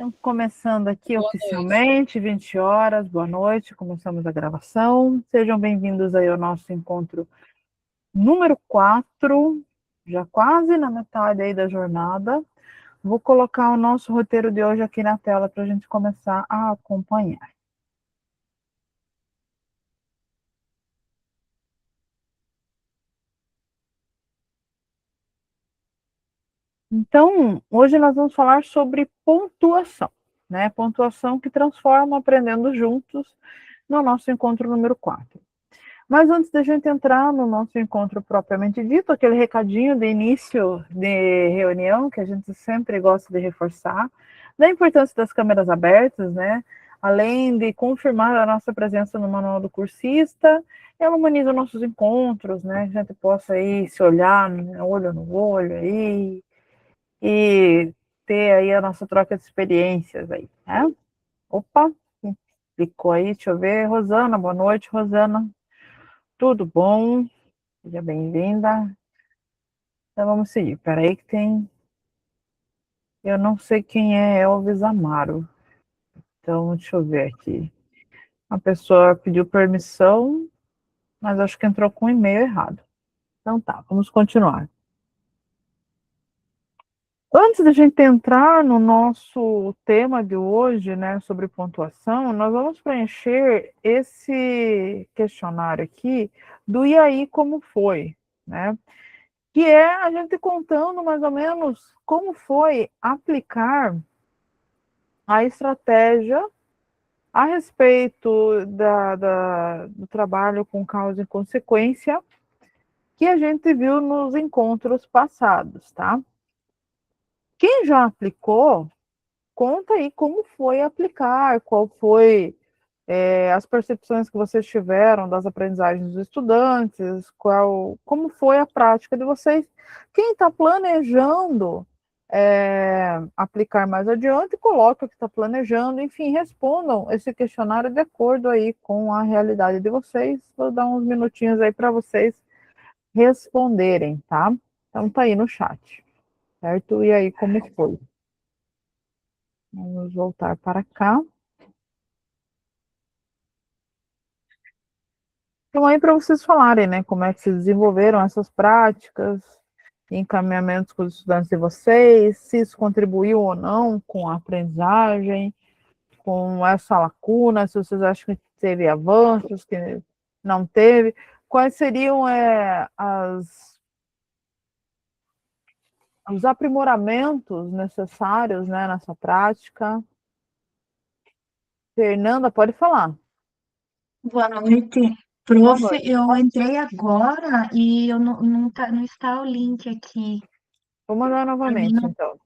Então, começando aqui Boa noite. oficialmente, 20 horas, boa noite, começamos a gravação. Sejam bem-vindos aí ao nosso encontro número 4, já quase na metade aí da jornada. Vou colocar o nosso roteiro de hoje aqui na tela para a gente começar a acompanhar. Então, hoje nós vamos falar sobre pontuação, né? Pontuação que transforma Aprendendo Juntos no nosso encontro número 4. Mas antes da gente entrar no nosso encontro propriamente dito, aquele recadinho de início de reunião que a gente sempre gosta de reforçar, da importância das câmeras abertas, né? Além de confirmar a nossa presença no manual do cursista, ela humaniza nossos encontros, né? Que a gente possa aí se olhar olho no olho aí e ter aí a nossa troca de experiências aí, né? Opa, clicou aí, deixa eu ver. Rosana, boa noite, Rosana. Tudo bom? Seja bem-vinda. Então vamos seguir. Peraí que tem. Eu não sei quem é Elvis Amaro. Então, deixa eu ver aqui. A pessoa pediu permissão, mas acho que entrou com o e-mail errado. Então tá, vamos continuar. Antes da gente entrar no nosso tema de hoje, né, sobre pontuação, nós vamos preencher esse questionário aqui do e aí como foi, né? Que é a gente contando mais ou menos como foi aplicar a estratégia a respeito do trabalho com causa e consequência que a gente viu nos encontros passados, tá? Quem já aplicou, conta aí como foi aplicar, qual foi as percepções que vocês tiveram das aprendizagens dos estudantes, como foi a prática de vocês. Quem está planejando aplicar mais adiante, coloca o que está planejando, enfim, respondam esse questionário de acordo aí com a realidade de vocês. Vou dar uns minutinhos aí para vocês responderem, tá? Então tá aí no chat, certo? E aí, como foi? Vamos voltar para cá. Então, aí para vocês falarem, né, como é que se desenvolveram essas práticas, encaminhamentos com os estudantes de vocês, se isso contribuiu ou não com a aprendizagem, com essa lacuna, se vocês acham que teve avanços, que não teve, quais seriam os aprimoramentos necessários, né, nessa prática. Fernanda, pode falar. Boa noite. Boa Prof, noite. eu entrei agora e eu não está o link aqui. Vou mandar Para mim novamente, não, então.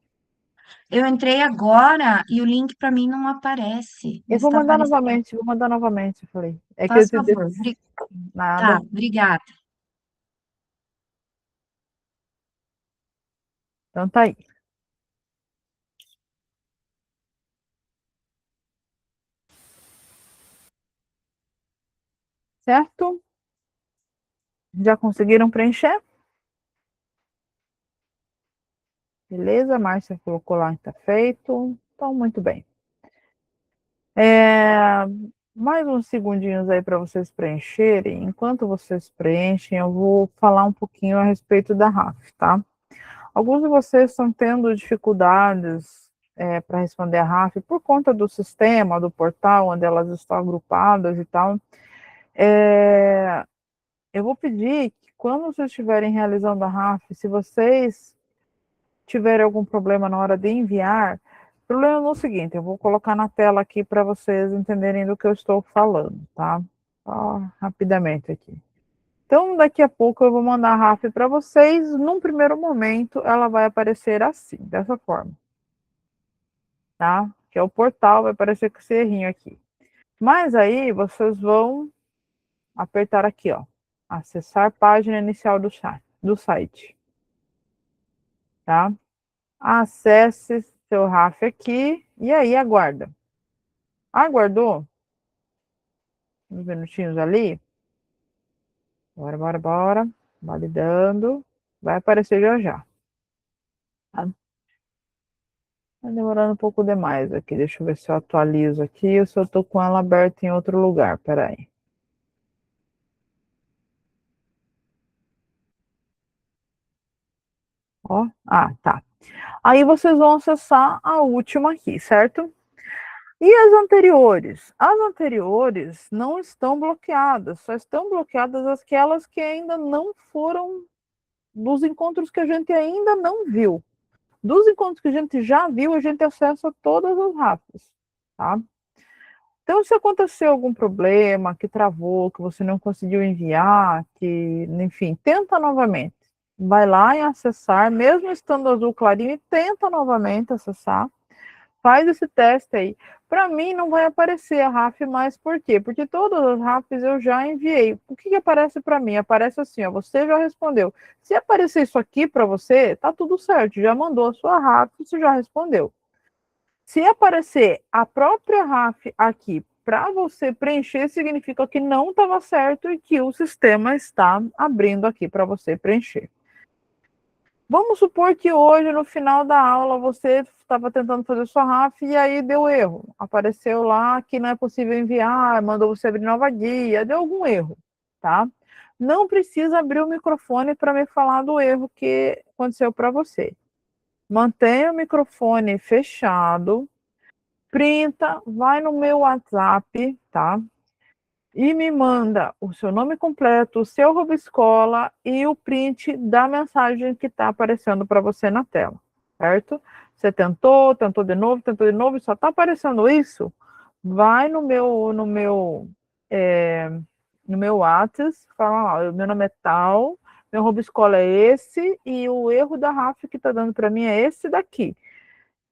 eu entrei agora e o link para mim não aparece. Não Eu vou está mandar aparecendo. novamente, vou mandar novamente, falei. É que eu Faz te favor. disse Tá, nada. obrigada. Então tá aí, certo? Já conseguiram preencher? Beleza, Márcia colocou lá que tá feito. Então, muito bem. É, mais uns segundinhos aí para vocês preencherem. Enquanto vocês preenchem, eu vou falar um pouquinho a respeito da RAF, tá? Alguns de vocês estão tendo dificuldades para responder a RAF por conta do sistema, do portal, onde elas estão agrupadas e tal. É, eu vou pedir que quando vocês estiverem realizando a RAF, se vocês tiverem algum problema na hora de enviar, o problema é o seguinte, eu vou colocar na tela aqui para vocês entenderem do que eu estou falando, tá? Só rapidamente aqui. Então, daqui a pouco eu vou mandar a RAF para vocês. Num primeiro momento, ela vai aparecer assim, dessa forma, tá? Que é o portal, vai aparecer com esse errinho aqui. Mas aí, vocês vão apertar aqui, ó. Acessar página inicial do site, tá? Acesse seu RAF aqui e aí aguarda. Aguardou uns minutinhos ali? Bora, bora, bora. Validando. Vai aparecer já já. Tá? Tá demorando um pouco demais aqui. Deixa eu ver se eu atualizo aqui ou se eu tô com ela aberta em outro lugar. Peraí. Ó, tá. Aí vocês vão acessar a última aqui, certo? E as anteriores? As anteriores não estão bloqueadas, só estão bloqueadas aquelas que ainda não foram dos encontros que a gente ainda não viu. Dos encontros que a gente já viu, a gente acessa todas as RAFs, tá? Então, se aconteceu algum problema, que travou, que você não conseguiu enviar, que, enfim, tenta novamente. Vai lá e acessar, mesmo estando azul clarinho, e tenta novamente acessar. Faz esse teste aí. Para mim, não vai aparecer a RAF mais, por quê? Porque todas as RAFs eu já enviei. O que aparece para mim? Aparece assim, ó, você já respondeu. Se aparecer isso aqui para você, tá tudo certo, já mandou a sua RAF, você já respondeu. Se aparecer a própria RAF aqui para você preencher, significa que não estava certo e que o sistema está abrindo aqui para você preencher. Vamos supor que hoje, no final da aula, você estava tentando fazer sua RAF e aí deu erro. Apareceu lá que não é possível enviar, mandou você abrir nova guia, deu algum erro, tá? Não precisa abrir o microfone para me falar do erro que aconteceu para você. Mantenha o microfone fechado, printa, vai no meu WhatsApp, tá? E me manda o seu nome completo, o seu escola e o print da mensagem que está aparecendo para você na tela, certo? Você tentou de novo, só está aparecendo isso? Vai no meu WhatsApp, fala lá, meu nome é tal, meu escola é esse e o erro da RAF que está dando para mim é esse daqui.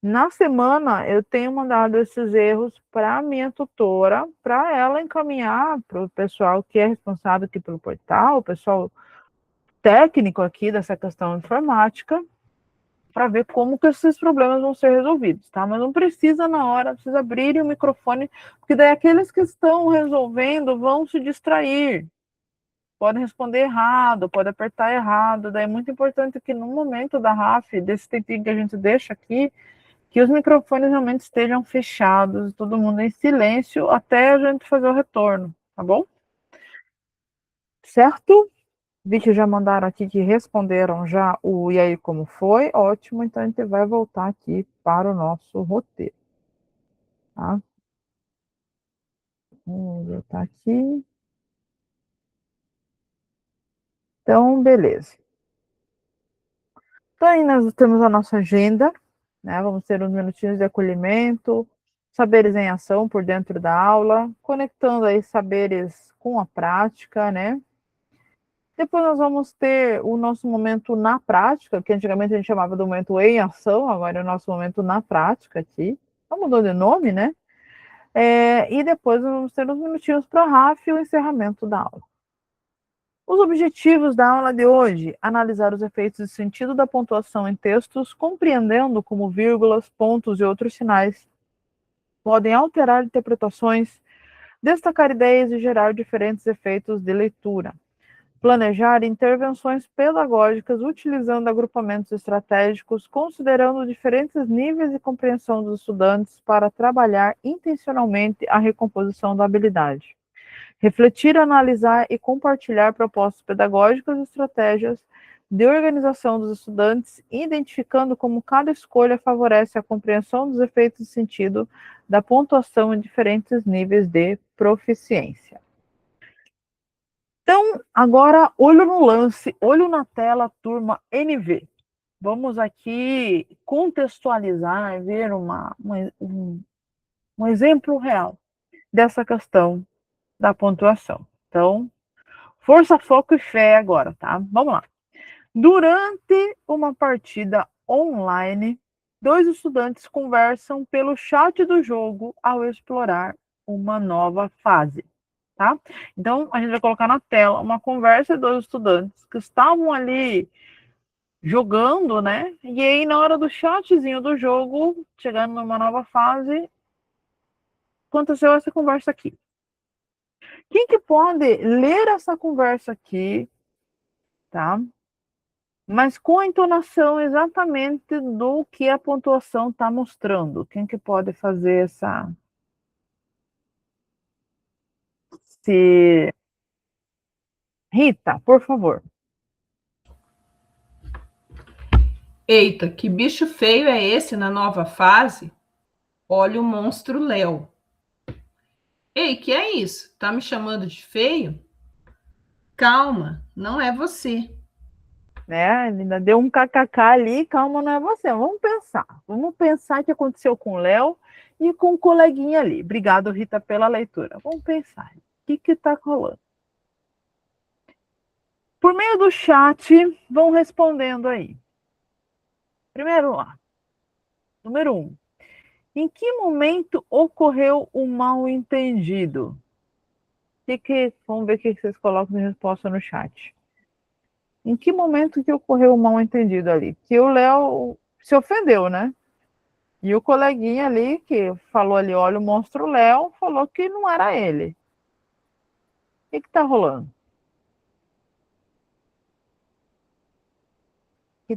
Na semana, eu tenho mandado esses erros para a minha tutora, para ela encaminhar para o pessoal que é responsável aqui pelo portal, o pessoal técnico aqui dessa questão informática, para ver como que esses problemas vão ser resolvidos, tá? Mas não precisa na hora, precisa abrir o microfone, porque daí aqueles que estão resolvendo vão se distrair, podem responder errado, pode apertar errado, daí é muito importante que no momento da RAF, desse tempinho que a gente deixa aqui, que os microfones realmente estejam fechados, todo mundo em silêncio, até a gente fazer o retorno, tá bom? Certo? Vi que já mandaram aqui que responderam já o e aí como foi, ótimo, então a gente vai voltar aqui para o nosso roteiro, tá? Vamos voltar aqui. Então, beleza. Então aí nós temos a nossa agenda, né? Vamos ter uns minutinhos de acolhimento, saberes em ação por dentro da aula, conectando aí saberes com a prática, né? Depois nós vamos ter o nosso momento na prática, que antigamente a gente chamava do momento em ação, agora é o nosso momento na prática aqui. Só mudou de nome, né? E depois nós vamos ter uns minutinhos para a RAF e o encerramento da aula. Os objetivos da aula de hoje: analisar os efeitos de sentido da pontuação em textos, compreendendo como vírgulas, pontos e outros sinais podem alterar interpretações, destacar ideias e gerar diferentes efeitos de leitura. Planejar intervenções pedagógicas utilizando agrupamentos estratégicos, considerando diferentes níveis de compreensão dos estudantes para trabalhar intencionalmente a recomposição da habilidade. Refletir, analisar e compartilhar propostas pedagógicas e estratégias de organização dos estudantes, identificando como cada escolha favorece a compreensão dos efeitos de sentido da pontuação em diferentes níveis de proficiência. Então, agora, olho no lance, olho na tela, turma NV. Vamos aqui contextualizar, ver um exemplo real dessa questão da pontuação. Então, força, foco e fé agora, tá? Vamos lá. Durante uma partida online, dois estudantes conversam pelo chat do jogo ao explorar uma nova fase. Tá? Então, a gente vai colocar na tela uma conversa dos estudantes que estavam ali jogando, né? E aí, na hora do chatzinho do jogo, chegando numa nova fase, aconteceu essa conversa aqui. Quem que pode ler essa conversa aqui, tá? mas com a entonação exatamente do que a pontuação está mostrando. Quem que pode fazer essa... Se... Rita, por favor. Eita, que bicho feio é esse na nova fase? Olha o monstro Léo. Ei, que é isso? Tá me chamando de feio? Calma, não é você. Né? Ele ainda deu um kkk ali, calma, não é você. Vamos pensar. Vamos pensar o que aconteceu com o Léo e com o coleguinha ali. Obrigado, Rita, pela leitura. Vamos pensar. O que está rolando? Por meio do chat, vão respondendo aí. Primeiro lá. Número 1. Em que momento ocorreu o mal-entendido? Vamos ver o que vocês colocam de resposta no chat. Em que momento que ocorreu o mal-entendido ali? Que o Léo se ofendeu, né? E o coleguinha ali, que falou ali, olha o monstro Léo, falou que não era ele. O que tá rolando? Que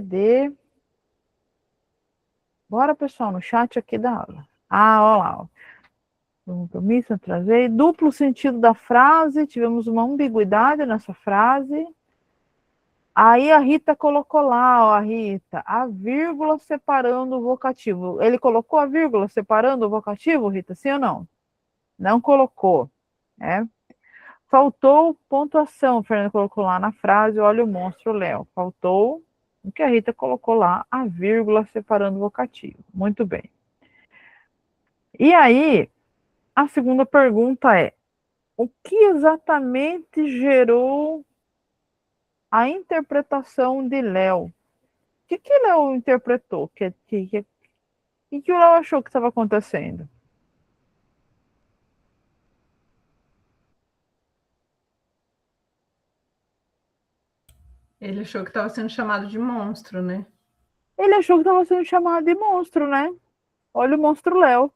dê. Bora, pessoal, no chat aqui da aula. Ah, olha lá. Ó. Compromisso, trazer. Duplo sentido da frase, tivemos uma ambiguidade nessa frase. Aí a Rita colocou lá, ó, a Rita, a vírgula separando o vocativo. Ele colocou a vírgula separando o vocativo, Rita, sim ou não? Não colocou, né? Faltou pontuação, o Fernando colocou lá na frase, olha o monstro Léo. Faltou o que a Rita colocou lá, a vírgula separando o vocativo. Muito bem. E aí, a segunda pergunta é, o que exatamente gerou a interpretação de Léo? O que Léo interpretou? Que o Léo achou que estava acontecendo? Ele achou que estava sendo chamado de monstro, né? Ele achou que estava sendo chamado de monstro, né? Olha o monstro Léo.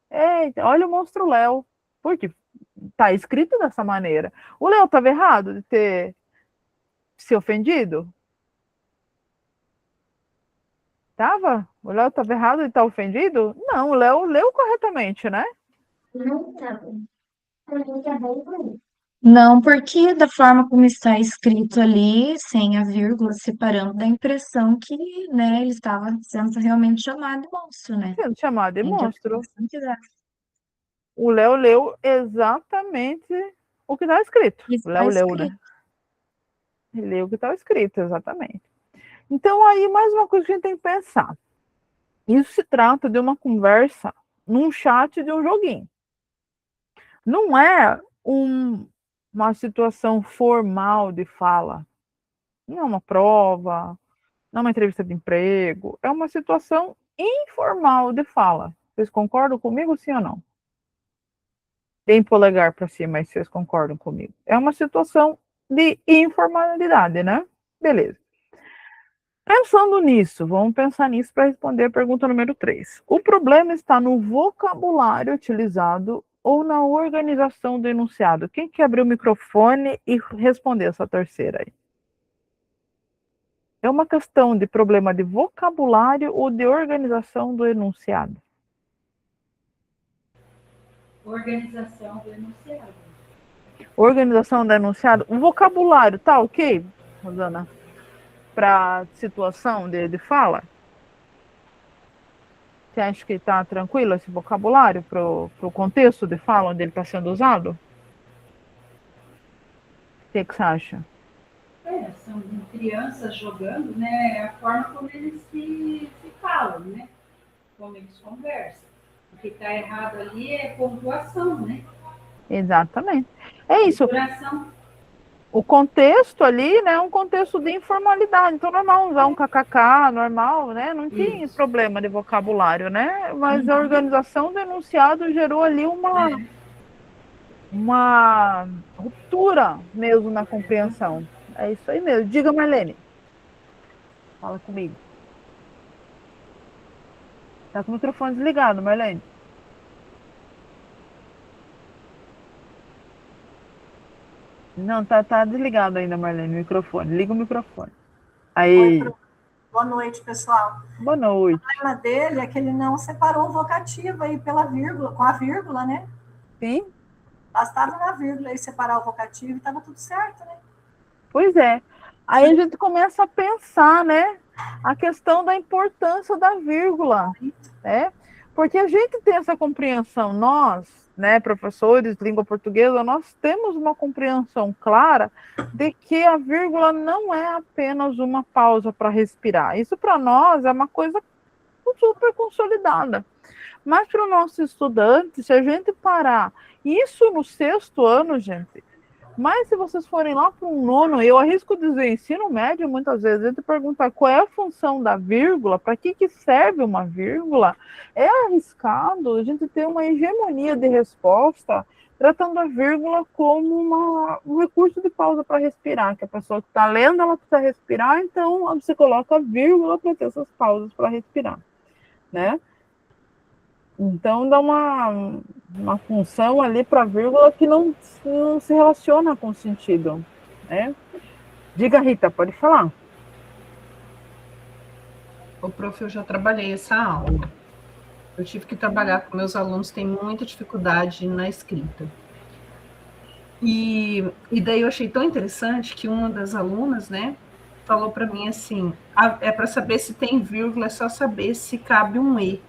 Eita, olha o monstro Léo. Porque tá escrito dessa maneira. O Léo estava errado de ter se ofendido? Tava? O Léo estava errado de estar ofendido? Não, o Léo leu corretamente, né? Não, porque da forma como está escrito ali, sem a vírgula, separando, dá a impressão que, né, ele estava sendo realmente chamado de monstro, né? Sendo chamado de A monstro. interpretação que dá. O Léo leu exatamente o que está escrito. O Está Léo leu, né? escrito. Ele leu o que estava escrito, exatamente. Então, aí, mais uma coisa que a gente tem que pensar. Isso se trata de uma conversa num chat de um joguinho. Não é uma situação formal de fala. Não é uma prova, não é uma entrevista de emprego. É uma situação informal de fala. Vocês concordam comigo, sim ou não? Deem polegar para cima, mas vocês concordam comigo. É uma situação de informalidade, né? Beleza. Pensando nisso, vamos pensar nisso para responder a pergunta número 3. O problema está no vocabulário utilizado ou na organização do enunciado? Quem quer abrir o microfone e responder essa terceira aí? É uma questão de problema de vocabulário ou de organização do enunciado? Organização do enunciado. Organização do enunciado. O vocabulário, tá ok, Rosana? Para situação de fala? Você acha que está tranquilo esse vocabulário para o contexto de fala onde ele está sendo usado? O que você acha? São crianças jogando, né? É a forma como eles se falam, né? Como eles conversam. O que está errado ali é pontuação, né? Exatamente. É isso. Duração. O contexto ali, né, é um contexto de informalidade. Então, normal usar um kkk, normal, né? Não tem Isso. problema de vocabulário, né? Mas a organização do enunciado gerou ali uma ruptura mesmo na compreensão. É isso aí mesmo. Diga, Marlene. Fala comigo. Tá com o microfone desligado, Marlene. Não, tá desligado ainda, Marlene, o microfone. Liga o microfone. Aí, Boa noite, pessoal. boa noite. O problema dele é que ele não separou o vocativo aí pela vírgula, com a vírgula, né? Sim, Bastava na vírgula aí separar o vocativo e estava tudo certo, né? pois é. Aí a gente começa a pensar, né, a questão da importância da vírgula, né? Porque a gente tem essa compreensão, nós, né, professores de língua portuguesa, nós temos uma compreensão clara de que a vírgula não é apenas uma pausa para respirar. Isso para nós é uma coisa super consolidada. Mas para o nosso estudante, se a gente parar isso no 6º ano, gente, mas se vocês forem lá para um 9º, eu arrisco dizer, ensino médio, muitas vezes, a gente perguntar qual é a função da vírgula, para que serve uma vírgula, é arriscado a gente ter uma hegemonia de resposta tratando a vírgula como um recurso de pausa para respirar, que a pessoa que está lendo, ela precisa respirar, então você coloca a vírgula para ter essas pausas para respirar, né? Então dá uma função ali para a vírgula que não se relaciona com o sentido, né? Diga, Rita, pode falar. Ô, prof, eu já trabalhei essa aula. Eu tive que trabalhar com meus alunos, têm muita dificuldade na escrita. E daí eu achei tão interessante que uma das alunas, né, falou para mim assim, é para saber se tem vírgula, é só saber se cabe um E.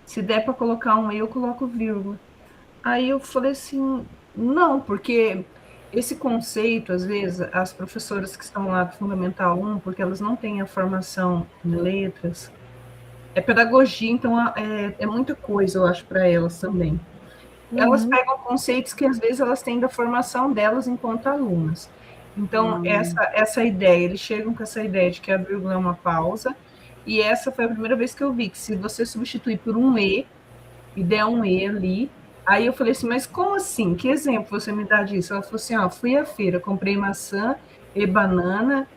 Se der para colocar um E, eu coloco vírgula. Aí eu falei assim, não, porque esse conceito, às vezes, as professoras que estão lá do Fundamental 1, porque elas não têm a formação em letras, é pedagogia, então é muita coisa, eu acho, para elas também. Elas pegam conceitos que, às vezes, elas têm da formação delas enquanto alunas. Então, essa ideia, eles chegam com essa ideia de que a vírgula é uma pausa, e essa foi a primeira vez que eu vi que se você substituir por um E, e der um E ali, aí eu falei assim, mas como assim? Que exemplo você me dá disso? Ela falou assim, ó, fui à feira, comprei maçã e banana,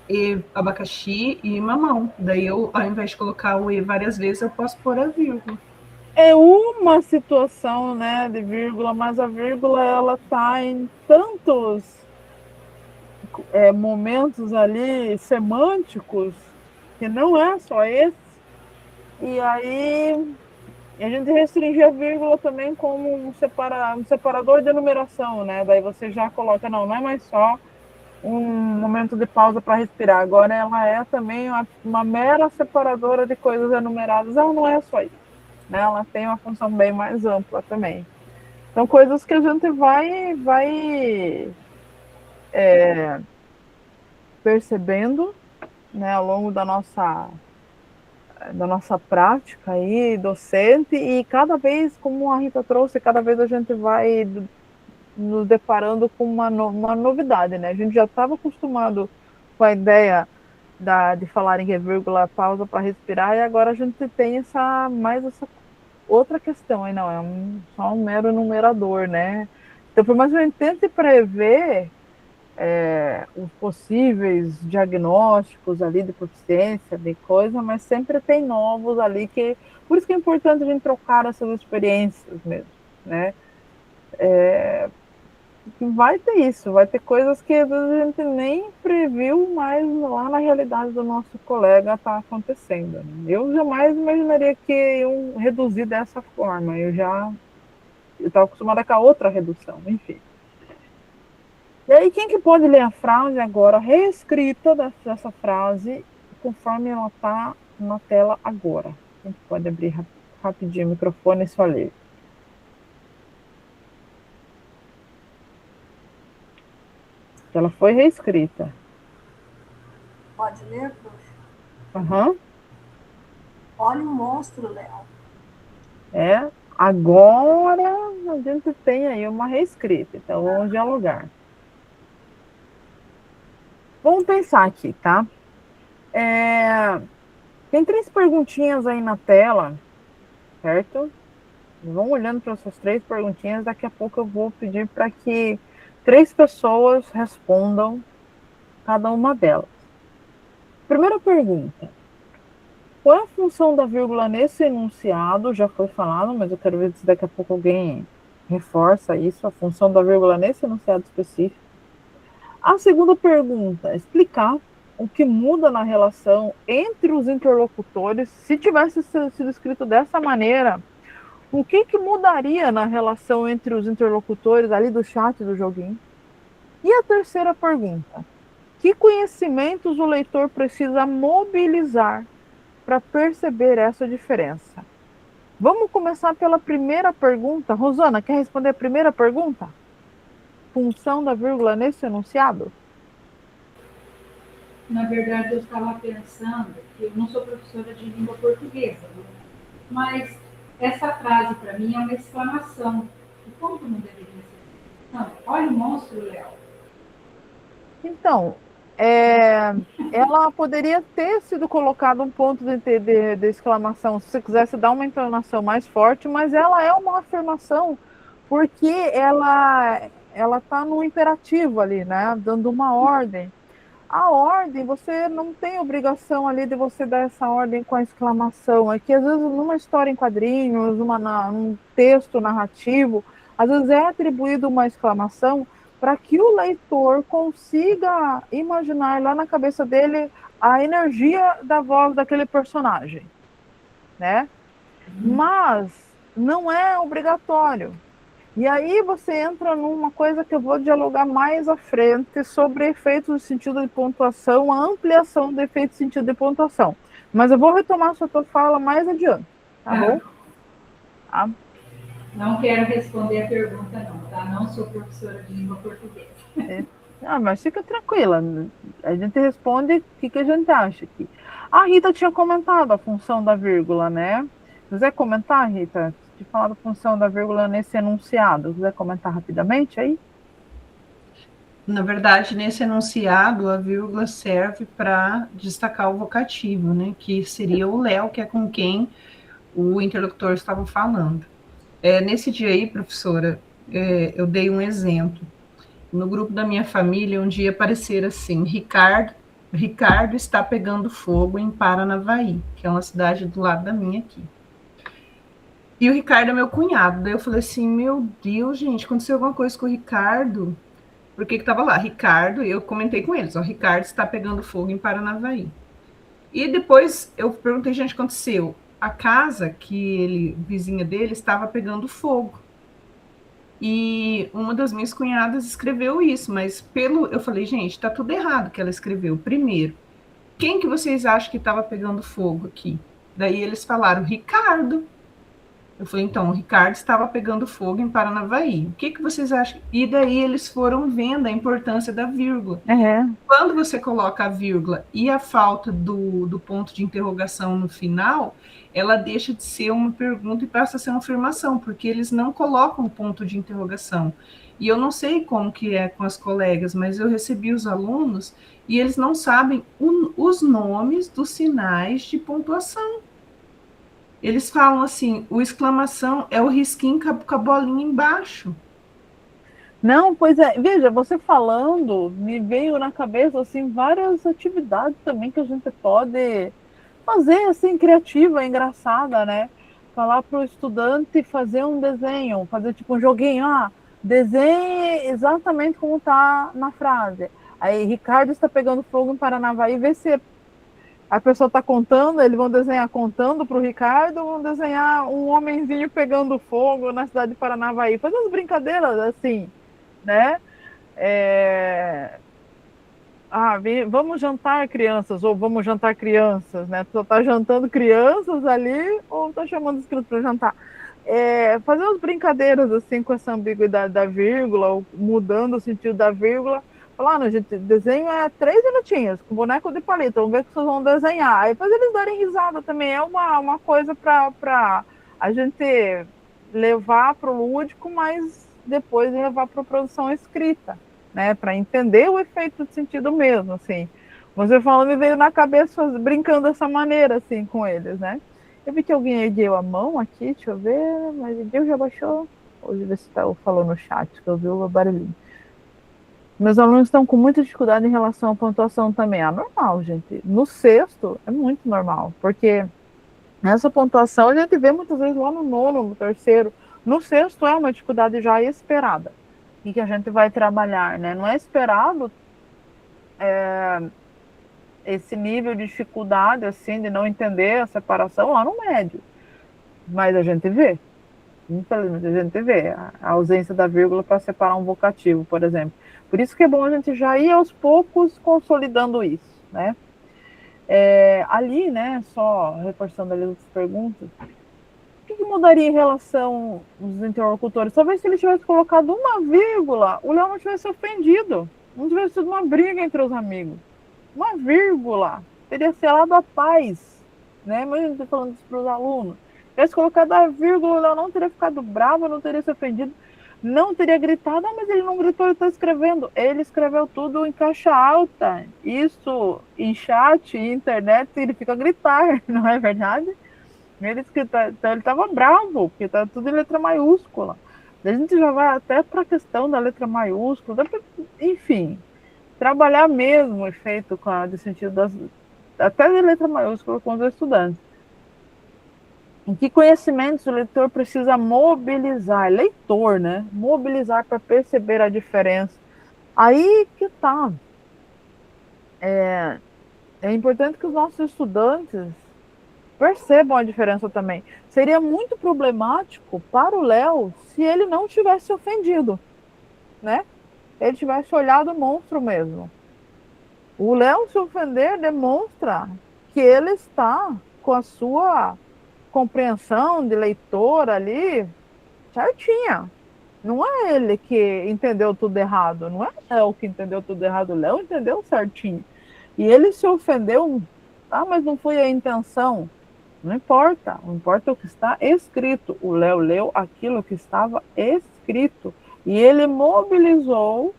e abacaxi e mamão. Daí eu, ao invés de colocar o E várias vezes, eu posso pôr a vírgula. É uma situação, né, de vírgula, mas a vírgula, ela tá em tantos momentos ali semânticos que não é só esse. E aí a gente restringe a vírgula também como um separador de numeração, né? Daí você já coloca, não é mais só um momento de pausa para respirar. Agora ela é também uma mera separadora de coisas enumeradas. Ela não é só isso, né? Ela tem uma função bem mais ampla também. São coisas que a gente vai percebendo, né, ao longo da nossa prática aí, docente, e cada vez, como a Rita trouxe, cada vez a gente vai nos deparando com uma novidade, né? A gente já estava acostumado com a ideia de falar em vírgula, pausa para respirar, e agora a gente tem essa outra questão aí, não, só um mero numerador, né? Então, por mais que a gente tente prever os possíveis diagnósticos ali de proficiência, de coisa, mas sempre tem novos ali por isso que é importante a gente trocar essas experiências mesmo, né? Vai ter isso, vai ter coisas que às vezes a gente nem previu, mas lá na realidade do nosso colega está acontecendo. Né? Eu jamais imaginaria que iam reduzir dessa forma, eu estava acostumada com a outra redução, enfim. E aí, quem que pode ler a frase agora, reescrita dessa frase, conforme ela está na tela agora? Quem que pode abrir rapidinho o microfone e só ler? Ela foi reescrita. Pode ler, prof? Aham. Olha o monstro, Léo. Agora a gente tem aí uma reescrita, então vamos dialogar. Vamos pensar aqui, tá? Tem 3 perguntinhas aí na tela, certo? Vão olhando para essas 3 perguntinhas, daqui a pouco eu vou pedir para que 3 pessoas respondam cada uma delas. Primeira pergunta. Qual é a função da vírgula nesse enunciado? Já foi falado, mas eu quero ver se daqui a pouco alguém reforça isso, a função da vírgula nesse enunciado específico. A segunda pergunta, explicar o que muda na relação entre os interlocutores, se tivesse sido escrito dessa maneira, o que mudaria na relação entre os interlocutores ali do chat do joguinho? E a terceira pergunta: que conhecimentos o leitor precisa mobilizar para perceber essa diferença? Vamos começar pela primeira pergunta. Rosana, quer responder a primeira pergunta? Função da vírgula nesse enunciado? Na verdade, eu estava pensando que eu não sou professora de língua portuguesa, né? Mas essa frase, para mim, é uma exclamação. E como que não deveria ser? Não, olha o monstro, Léo. Então, ela poderia ter sido colocado um ponto de exclamação, se você quisesse dar uma entonação mais forte, mas ela é uma afirmação, porque ela está no imperativo ali, né? Dando uma ordem. A ordem, você não tem obrigação ali de você dar essa ordem com a exclamação. É que às vezes numa história em quadrinhos, num texto narrativo, às vezes é atribuído uma exclamação para que o leitor consiga imaginar lá na cabeça dele a energia da voz daquele personagem, né? Mas não é obrigatório. E aí você entra numa coisa que eu vou dialogar mais à frente sobre efeitos de sentido de pontuação, a ampliação do efeito de sentido de pontuação. Mas eu vou retomar essa tua fala mais adiante, tá bom? Tá? Não quero responder a pergunta, não, tá? Não sou professora de língua portuguesa. Mas fica tranquila. A gente responde o que a gente acha aqui. A Rita tinha comentado a função da vírgula, né? Quiser comentar, Rita? De falar da função da vírgula nesse enunciado. Quiser comentar rapidamente aí? Na verdade, nesse enunciado, a vírgula serve para destacar o vocativo, né? Que seria o Léo, que é com quem o interlocutor estava falando. Nesse dia aí, professora, eu dei um exemplo. No grupo da minha família, um dia apareceram assim: Ricardo está pegando fogo em Paranavaí, que é uma cidade do lado da minha aqui. E o Ricardo é meu cunhado. Daí eu falei assim: meu Deus, gente, aconteceu alguma coisa com o Ricardo? Por que estava lá? Ricardo, e eu comentei com eles: Ricardo está pegando fogo em Paranavaí. E depois eu perguntei: gente, aconteceu? A casa vizinha dele, estava pegando fogo. E uma das minhas cunhadas escreveu isso, mas eu falei: gente, está tudo errado que ela escreveu. Primeiro, quem que vocês acham que estava pegando fogo aqui? Daí eles falaram: Ricardo. Eu falei: então, o Ricardo estava pegando fogo em Paranavaí. O que vocês acham? E daí eles foram vendo a importância da vírgula. Quando você coloca a vírgula e a falta do ponto de interrogação no final, ela deixa de ser uma pergunta e passa a ser uma afirmação, porque eles não colocam ponto de interrogação. E eu não sei como que é com as colegas, mas eu recebi os alunos e eles não sabem os nomes dos sinais de pontuação. Eles falam assim: o exclamação é o risquinho com a bolinha embaixo. Não, pois é. Veja, você falando, me veio na cabeça assim várias atividades também que a gente pode fazer assim, criativa, engraçada, né? Falar para o estudante fazer um desenho, fazer tipo um joguinho, desenhe exatamente como está na frase. Aí, Ricardo está pegando fogo em Paranavaí, vê se a pessoa está contando, eles vão desenhar contando para o Ricardo, vão desenhar um homenzinho pegando fogo na cidade de Paranavaí. Fazer umas brincadeiras assim, né? Vamos jantar crianças, ou vamos jantar crianças, né? Tu está jantando crianças ali, ou está chamando os crianças para jantar. Fazer umas brincadeiras assim com essa ambiguidade da vírgula, ou mudando o sentido da vírgula. Falar, gente, desenho 3 minutinhos, com boneco de palito, vamos ver o que vocês vão desenhar. Aí depois eles darem risada também, é uma coisa para a gente levar para o lúdico, mas depois levar para a produção escrita, né, para entender o efeito de sentido mesmo, assim. Você falando, me veio na cabeça brincando dessa maneira, assim, com eles, né. Eu vi que alguém ergueu a mão aqui, deixa eu ver, mas Deus já baixou. Hoje ver se falou no chat, que eu vi o barulhinho. Meus alunos estão com muita dificuldade em relação à pontuação também. Normal, gente. No sexto, é muito normal, porque nessa pontuação a gente vê muitas vezes lá no nono, no terceiro. No sexto é uma dificuldade já esperada e que a gente vai trabalhar, né? Não é esperado esse nível de dificuldade, assim, de não entender a separação lá no médio. Mas a gente vê, infelizmente, a gente vê a ausência da vírgula para separar um vocativo, por exemplo. Por isso que é bom a gente já ir aos poucos consolidando isso, né? Ali, né, só reforçando ali as perguntas, o que mudaria em relação aos interlocutores? Talvez se ele tivesse colocado uma vírgula, o Léo não tivesse ofendido, não tivesse sido uma briga entre os amigos. Uma vírgula teria selado a paz, né? Imagina você falando isso para os alunos. Se tivesse colocado a vírgula, o Léo não teria ficado bravo, não teria se ofendido, não teria gritado, mas ele não gritou, ele está escrevendo. Ele escreveu tudo em caixa alta. Isso em chat e internet significa gritar, não é verdade? Então ele estava bravo, porque está tudo em letra maiúscula. A gente já vai até para a questão da letra maiúscula, enfim, trabalhar mesmo o efeito de sentido até de letra maiúscula com os estudantes. Em que conhecimentos o leitor precisa mobilizar, leitor, né? Mobilizar para perceber a diferença. Aí que tá. É importante que os nossos estudantes percebam a diferença também. Seria muito problemático para o Léo se ele não tivesse ofendido, né? Ele tivesse olhado o monstro mesmo. O Léo se ofender demonstra que ele está com a sua compreensão de leitor ali certinha. Não é ele que entendeu tudo errado, não é o Léo que entendeu tudo errado, o Léo entendeu certinho. E ele se ofendeu, mas não foi a intenção. Não importa, o importa é o que está escrito. O Léo leu aquilo que estava escrito. E ele mobilizou,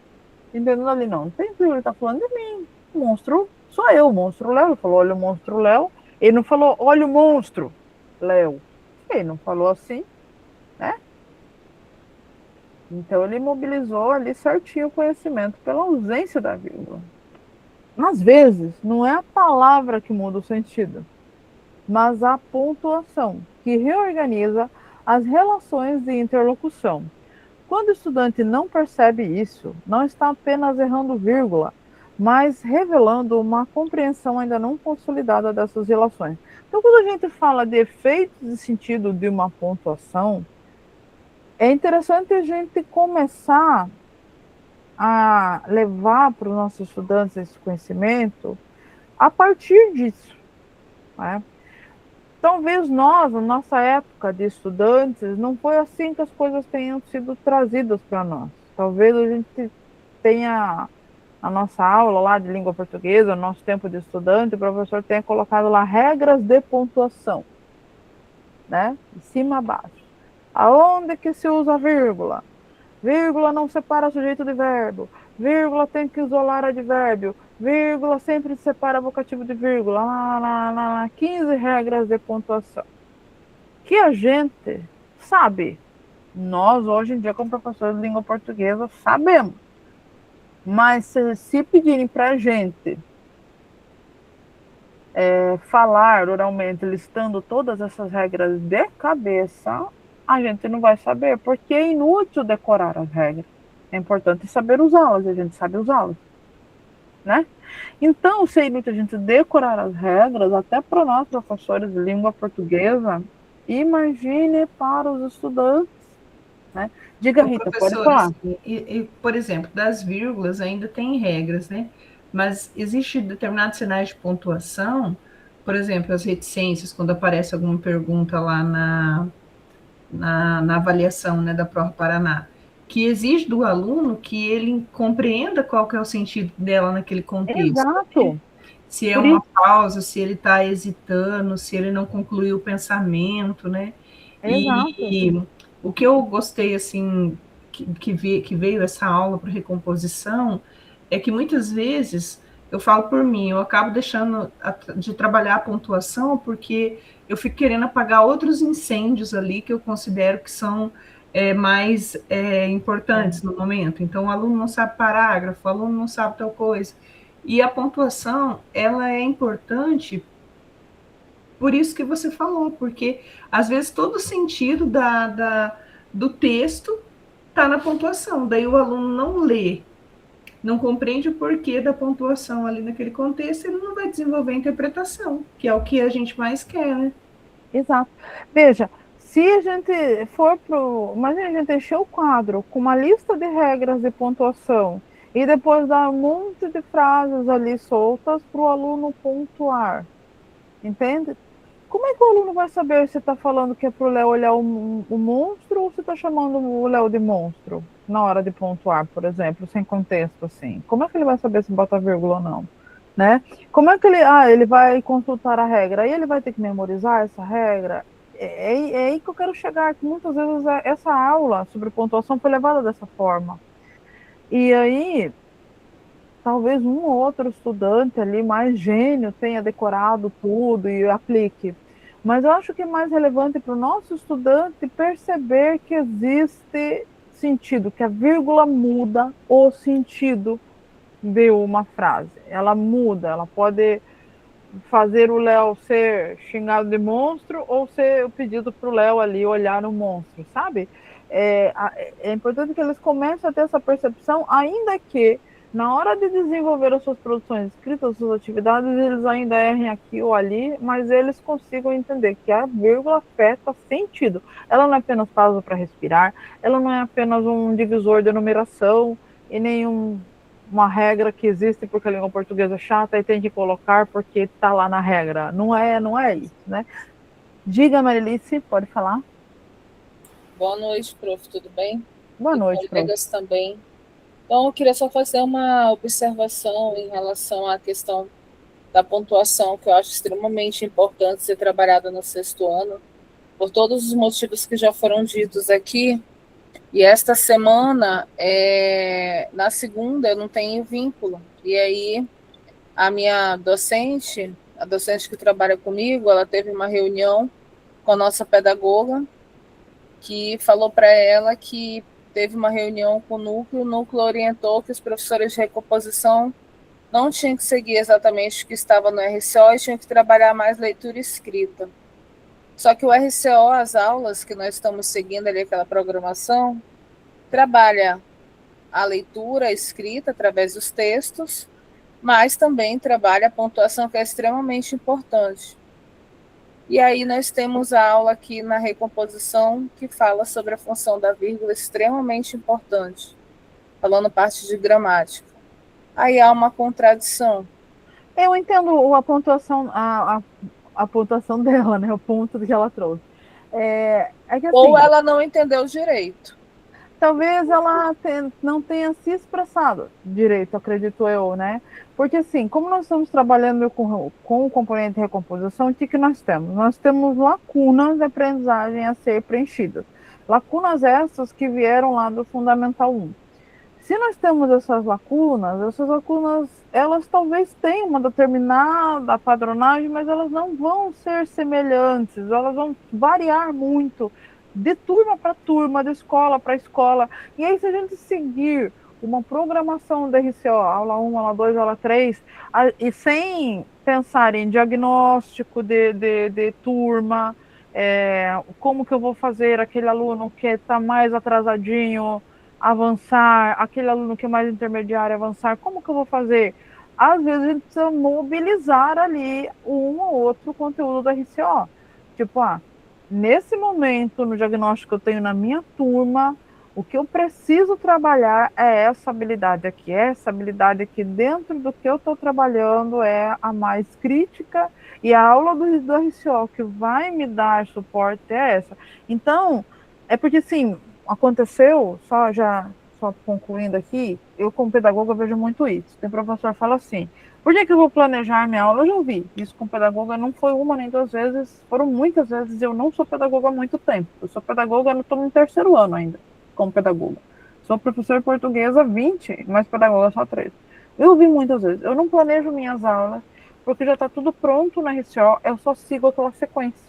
entendendo ali, não tem que ele está falando de mim. O monstro sou eu, o monstro Léo. Ele falou, olha o monstro Léo. Ele não falou, olha o monstro Léo. Ele não falou assim, né? Então ele mobilizou ali certinho o conhecimento pela ausência da vírgula. Às vezes, não é a palavra que muda o sentido, mas a pontuação, que reorganiza as relações de interlocução. Quando o estudante não percebe isso, não está apenas errando vírgula, mas revelando uma compreensão ainda não consolidada dessas relações. Então, quando a gente fala de efeitos de sentido de uma pontuação, é interessante a gente começar a levar para os nossos estudantes esse conhecimento a partir disso, né? Talvez nós, na nossa época de estudantes, não foi assim que as coisas tenham sido trazidas para nós. Talvez a gente tenha, a nossa aula lá de língua portuguesa, no nosso tempo de estudante, o professor tenha colocado lá regras de pontuação, né? De cima a baixo. Aonde que se usa vírgula? Vírgula não separa sujeito de verbo. Vírgula tem que isolar advérbio. Vírgula sempre separa vocativo de vírgula. 15 regras de pontuação. Que a gente sabe. Nós, hoje em dia, como professores de língua portuguesa, sabemos. Mas se pedirem para a gente falar oralmente, listando todas essas regras de cabeça, a gente não vai saber, porque é inútil decorar as regras. É importante saber usá-las, a gente sabe usá-las, né? Então, se é inútil a gente decorar as regras, até para nós, professores de língua portuguesa, imagine para os estudantes, né? Diga, Rita, pode falar. Por exemplo, das vírgulas ainda tem regras, né? Mas existe determinados sinais de pontuação, por exemplo, as reticências, quando aparece alguma pergunta lá na avaliação, né, da Prova Paraná, que exige do aluno que ele compreenda qual que é o sentido dela naquele contexto. Exato. Se é uma pausa, se ele está hesitando, se ele não concluiu o pensamento, né? Exato. E o que eu gostei, assim, que veio essa aula para recomposição, é que muitas vezes, eu falo por mim, eu acabo deixando de trabalhar a pontuação porque eu fico querendo apagar outros incêndios ali que eu considero que são mais importantes no momento. Então, o aluno não sabe parágrafo, o aluno não sabe tal coisa. E a pontuação, ela é importante por isso que você falou, porque às vezes todo o sentido do texto está na pontuação, daí o aluno não lê não compreende o porquê da pontuação ali naquele contexto, ele não vai desenvolver a interpretação, que é o que a gente mais quer, né? Exato. Veja, se a gente for imagina a gente encher o quadro com uma lista de regras de pontuação e depois dar um monte de frases ali soltas para o aluno pontuar. Entende? Como é que o aluno vai saber se está falando que é para o Léo olhar o monstro ou se está chamando o Léo de monstro na hora de pontuar, por exemplo, sem contexto assim? Como é que ele vai saber se bota vírgula ou não? Né? Como é que ele vai consultar a regra? Aí ele vai ter que memorizar essa regra? É aí que eu quero chegar, que muitas vezes essa aula sobre pontuação foi levada dessa forma. E aí, talvez um ou outro estudante ali mais gênio tenha decorado tudo e aplique. Mas eu acho que é mais relevante para o nosso estudante perceber que existe sentido, que a vírgula muda o sentido de uma frase. Ela muda, ela pode fazer o Léo ser xingado de monstro ou ser o pedido para o Léo ali olhar no monstro, sabe? É importante que eles comecem a ter essa percepção, ainda que na hora de desenvolver as suas produções escritas, as suas atividades, eles ainda errem aqui ou ali, mas eles consigam entender que a vírgula afeta sentido. Ela não é apenas pausa para respirar, ela não é apenas um divisor de numeração e nenhum uma regra que existe porque a língua portuguesa é chata e tem que colocar porque está lá na regra. Não é isso, né? Diga, Marilice, pode falar? Boa noite, prof, tudo bem? Boa noite, colegas também. Então, eu queria só fazer uma observação em relação à questão da pontuação, que eu acho extremamente importante ser trabalhada no 6º ano, por todos os motivos que já foram ditos aqui. E esta semana, na segunda, eu não tenho vínculo. E aí, a minha docente, a docente que trabalha comigo, ela teve uma reunião com a nossa pedagoga, que falou para ela que teve uma reunião com o núcleo orientou que os professores de recomposição não tinham que seguir exatamente o que estava no RCO e tinham que trabalhar mais leitura e escrita. Só que o RCO, as aulas que nós estamos seguindo ali, aquela programação, trabalha a leitura, a escrita através dos textos, mas também trabalha a pontuação, que é extremamente importante. E aí nós temos a aula aqui na recomposição que fala sobre a função da vírgula, extremamente importante, falando parte de gramática. Aí há uma contradição. Eu entendo a pontuação, a pontuação dela, né? O ponto que ela trouxe. Que, assim, ou ela não entendeu direito. Talvez ela não tenha se expressado direito, acredito eu, né? Porque, assim, como nós estamos trabalhando com o componente de recomposição, o que nós temos? Nós temos lacunas de aprendizagem a ser preenchidas. Lacunas essas que vieram lá do Fundamental 1. Se nós temos essas lacunas, elas talvez tenham uma determinada padronagem, mas elas não vão ser semelhantes, elas vão variar muito de turma para turma, de escola para escola. E aí, se a gente seguir uma programação da RCO, aula 1, aula 2, aula 3, e sem pensar em diagnóstico de turma, como que eu vou fazer aquele aluno que está mais atrasadinho avançar, aquele aluno que é mais intermediário avançar, como que eu vou fazer? Às vezes a gente precisa mobilizar ali um ou outro conteúdo da RCO. Tipo, nesse momento, no diagnóstico que eu tenho na minha turma, o que eu preciso trabalhar é essa habilidade aqui. Essa habilidade aqui dentro do que eu estou trabalhando é a mais crítica, e a aula do RCO que vai me dar suporte é essa. Então, é porque, assim, aconteceu, só concluindo aqui, eu como pedagoga vejo muito isso. Tem professor que fala assim, por que eu vou planejar minha aula? Eu já ouvi isso com pedagoga, não foi uma nem duas vezes, foram muitas vezes. Eu não sou pedagoga há muito tempo, eu sou pedagoga, eu estou no 3º ano ainda, como pedagoga. Sou professora portuguesa 20, mas pedagoga só 13. Eu ouvi muitas vezes, eu não planejo minhas aulas, porque já está tudo pronto na RCO, eu só sigo aquela sequência.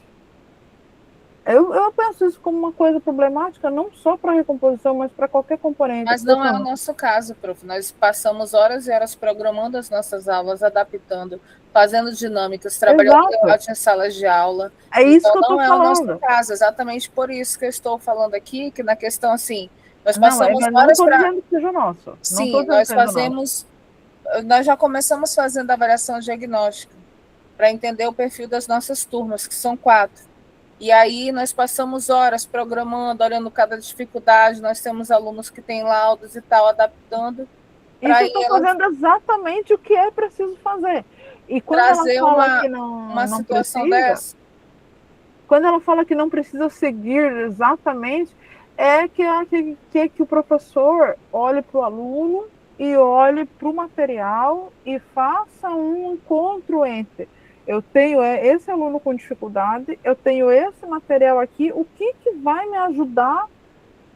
Eu penso isso como uma coisa problemática, não só para a recomposição, mas para qualquer componente. Mas não é o nosso caso, prof. Nós passamos horas e horas programando as nossas aulas, adaptando, fazendo dinâmicas, trabalhando em salas de aula. É isso que eu estou falando. Não é o nosso caso, exatamente por isso que eu estou falando aqui, que na questão assim, Nós Não, passamos mas não horas estou para. dizendo que seja nosso. Não estou Sim, dizendo nós que seja nosso. fazemos. Nós já começamos fazendo avaliação diagnóstica para entender o perfil das nossas turmas, que são 4. E aí nós passamos horas programando, olhando cada dificuldade. Nós temos alunos que têm laudos e tal, adaptando E para vocês estão elas fazendo exatamente o que é preciso fazer. E quando ela trazer fala que uma não situação precisa, dessa. quando ela fala que não precisa seguir exatamente, é que o professor olhe para o aluno e olhe para o material e faça um encontro entre eu tenho esse aluno com dificuldade, eu tenho esse material aqui, o que vai me ajudar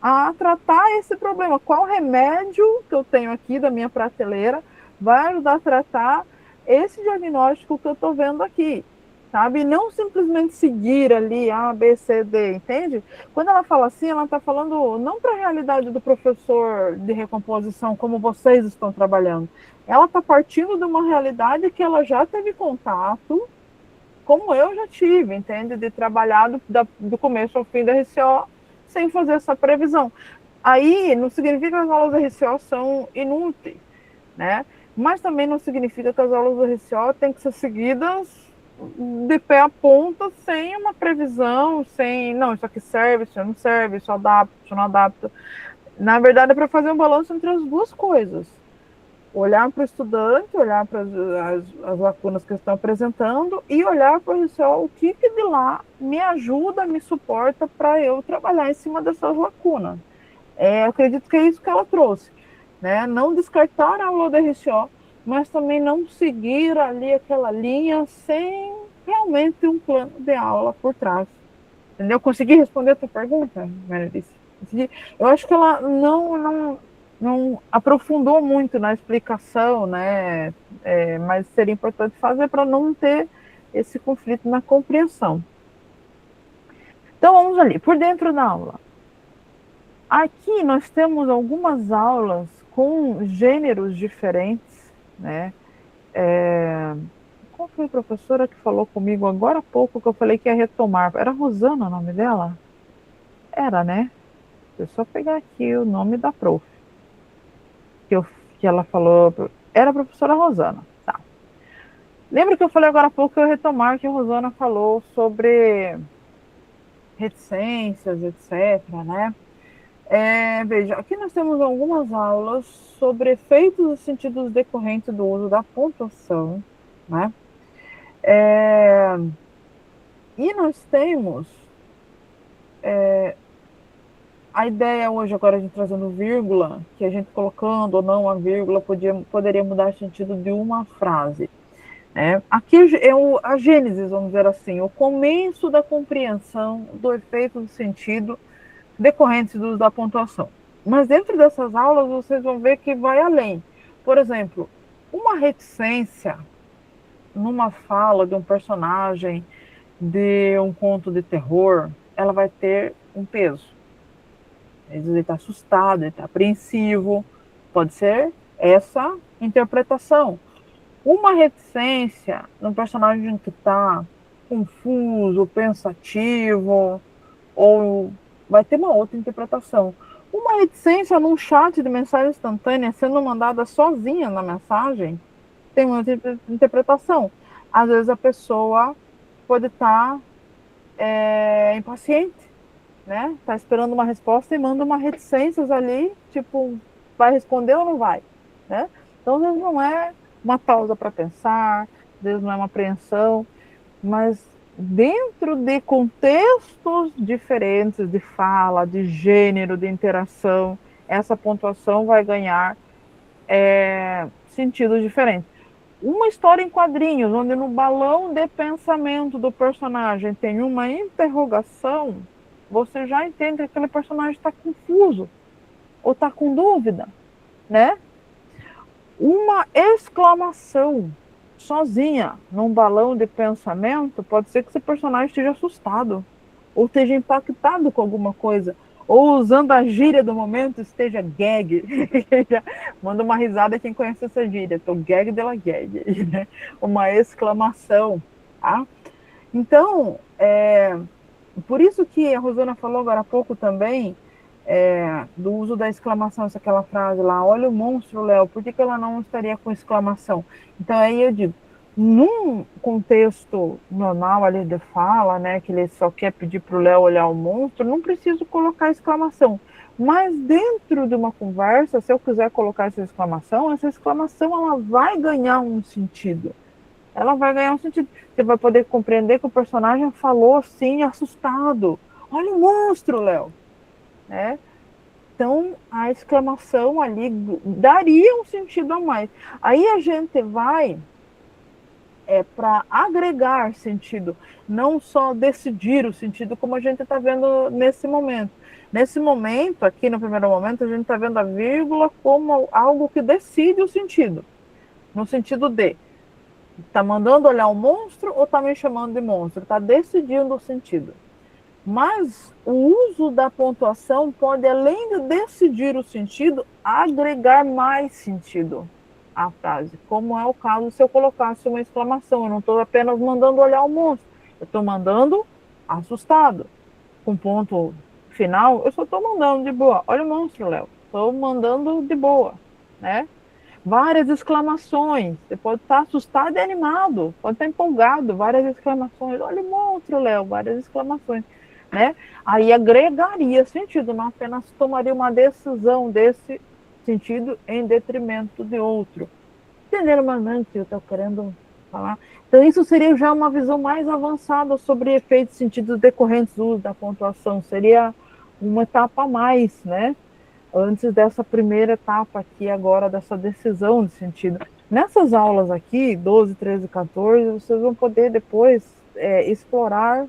a tratar esse problema? Qual remédio que eu tenho aqui da minha prateleira vai ajudar a tratar esse diagnóstico que eu estou vendo aqui? Sabe? Não simplesmente seguir ali A, B, C, D, entende? Quando ela fala assim, ela está falando não para a realidade do professor de recomposição, como vocês estão trabalhando. Ela está partindo de uma realidade que ela já teve contato, como eu já tive, entende? De trabalhar do começo ao fim da RCO sem fazer essa previsão. Aí não significa que as aulas da RCO são inúteis, né? Mas também não significa que as aulas da RCO têm que ser seguidas de pé a ponta, sem uma previsão, sem, não, isso aqui serve, isso não serve, isso adapta, isso não adapta. Na verdade, é para fazer um balanço entre as duas coisas. Olhar para o estudante, olhar para as lacunas que estão apresentando e olhar para o RCO, o que de lá me ajuda, me suporta para eu trabalhar em cima dessas lacunas. Eu acredito que é isso que ela trouxe, né? Não descartar a aula da RCO, mas também não seguir ali aquela linha sem realmente um plano de aula por trás. Entendeu? Consegui responder a tua pergunta, Meredith? Eu acho que ela não aprofundou muito na explicação, né? Mas seria importante fazer para não ter esse conflito na compreensão. Então, vamos ali, por dentro da aula. Aqui nós temos algumas aulas com gêneros diferentes, né? Qual foi a professora que falou comigo agora há pouco que eu falei que ia retomar? Era Rosana o nome dela? Era, né? Deixa eu só pegar aqui o nome da prof. Que ela falou. Era a professora Rosana. Tá. Lembra que eu falei agora há pouco que eu ia retomar que a Rosana falou sobre reticências, etc., né? Veja, aqui nós temos algumas aulas sobre efeitos e sentidos decorrentes do uso da pontuação, né? E nós temos a ideia hoje, agora a gente trazendo vírgula, que a gente colocando ou não a vírgula poderia mudar o sentido de uma frase. Né? Aqui é a gênese, vamos dizer assim, o começo da compreensão do efeito do sentido decorrentes do uso da pontuação. Mas dentro dessas aulas vocês vão ver que vai além. Por exemplo, uma reticência numa fala de um personagem de um conto de terror, ela vai ter um peso. Ele está assustado, ele está apreensivo. Pode ser essa interpretação. Uma reticência num personagem que está confuso, pensativo, ou vai ter uma outra interpretação. Uma reticência num chat de mensagem instantânea sendo mandada sozinha na mensagem tem uma outra interpretação. Às vezes a pessoa pode estar impaciente, né? Tá esperando uma resposta e manda uma reticências ali, tipo, vai responder ou não vai, né? Então, às vezes não é uma pausa para pensar, às vezes não é uma apreensão, mas dentro de contextos diferentes de fala, de gênero, de interação, essa pontuação vai ganhar sentidos diferentes. Uma história em quadrinhos, onde no balão de pensamento do personagem tem uma interrogação, você já entende que aquele personagem está confuso ou está com dúvida, né? Uma exclamação sozinha num balão de pensamento pode ser que esse personagem esteja assustado ou esteja impactado com alguma coisa, ou usando a gíria do momento esteja gag. Manda uma risada quem conhece essa gíria, tô gag dela gag, né? Uma exclamação, tá? Então, por isso que a Rosana falou agora há pouco também do uso da exclamação, aquela frase lá, olha o monstro, Léo, por que ela não estaria com exclamação? Então aí eu digo, num contexto normal ali de fala, né, que ele só quer pedir para o Léo olhar o monstro, não preciso colocar exclamação. Mas dentro de uma conversa, se eu quiser colocar essa exclamação ela vai ganhar um sentido. Ela vai ganhar um sentido. Você vai poder compreender que o personagem falou assim, assustado. Olha o monstro, Léo. Né? Então, a exclamação ali daria um sentido a mais. Aí a gente vai para agregar sentido, não só decidir o sentido, como a gente está vendo nesse momento. Nesse momento, aqui no primeiro momento, a gente está vendo a vírgula como algo que decide o sentido. No sentido de, está mandando olhar um monstro ou está me chamando de monstro? Está decidindo o sentido. Mas o uso da pontuação pode, além de decidir o sentido, agregar mais sentido à frase, como é o caso se eu colocasse uma exclamação. Eu não estou apenas mandando olhar o monstro, eu estou mandando assustado. Com ponto final, eu só estou mandando de boa. Olha o monstro, Léo. Estou mandando de boa, né? Várias exclamações. Você pode estar assustado e animado, pode estar empolgado. Várias exclamações. Olha o monstro, Léo. Várias exclamações. Né? Aí agregaria sentido, não apenas tomaria uma decisão desse sentido em detrimento de outro. Entenderam mais ou menos o que eu estou querendo falar? Então, isso seria já uma visão mais avançada sobre efeitos e sentidos decorrentes do uso da pontuação. Seria uma etapa a mais, né? Antes dessa primeira etapa aqui agora, dessa decisão de sentido. Nessas aulas aqui, 12, 13, 14, vocês vão poder depois explorar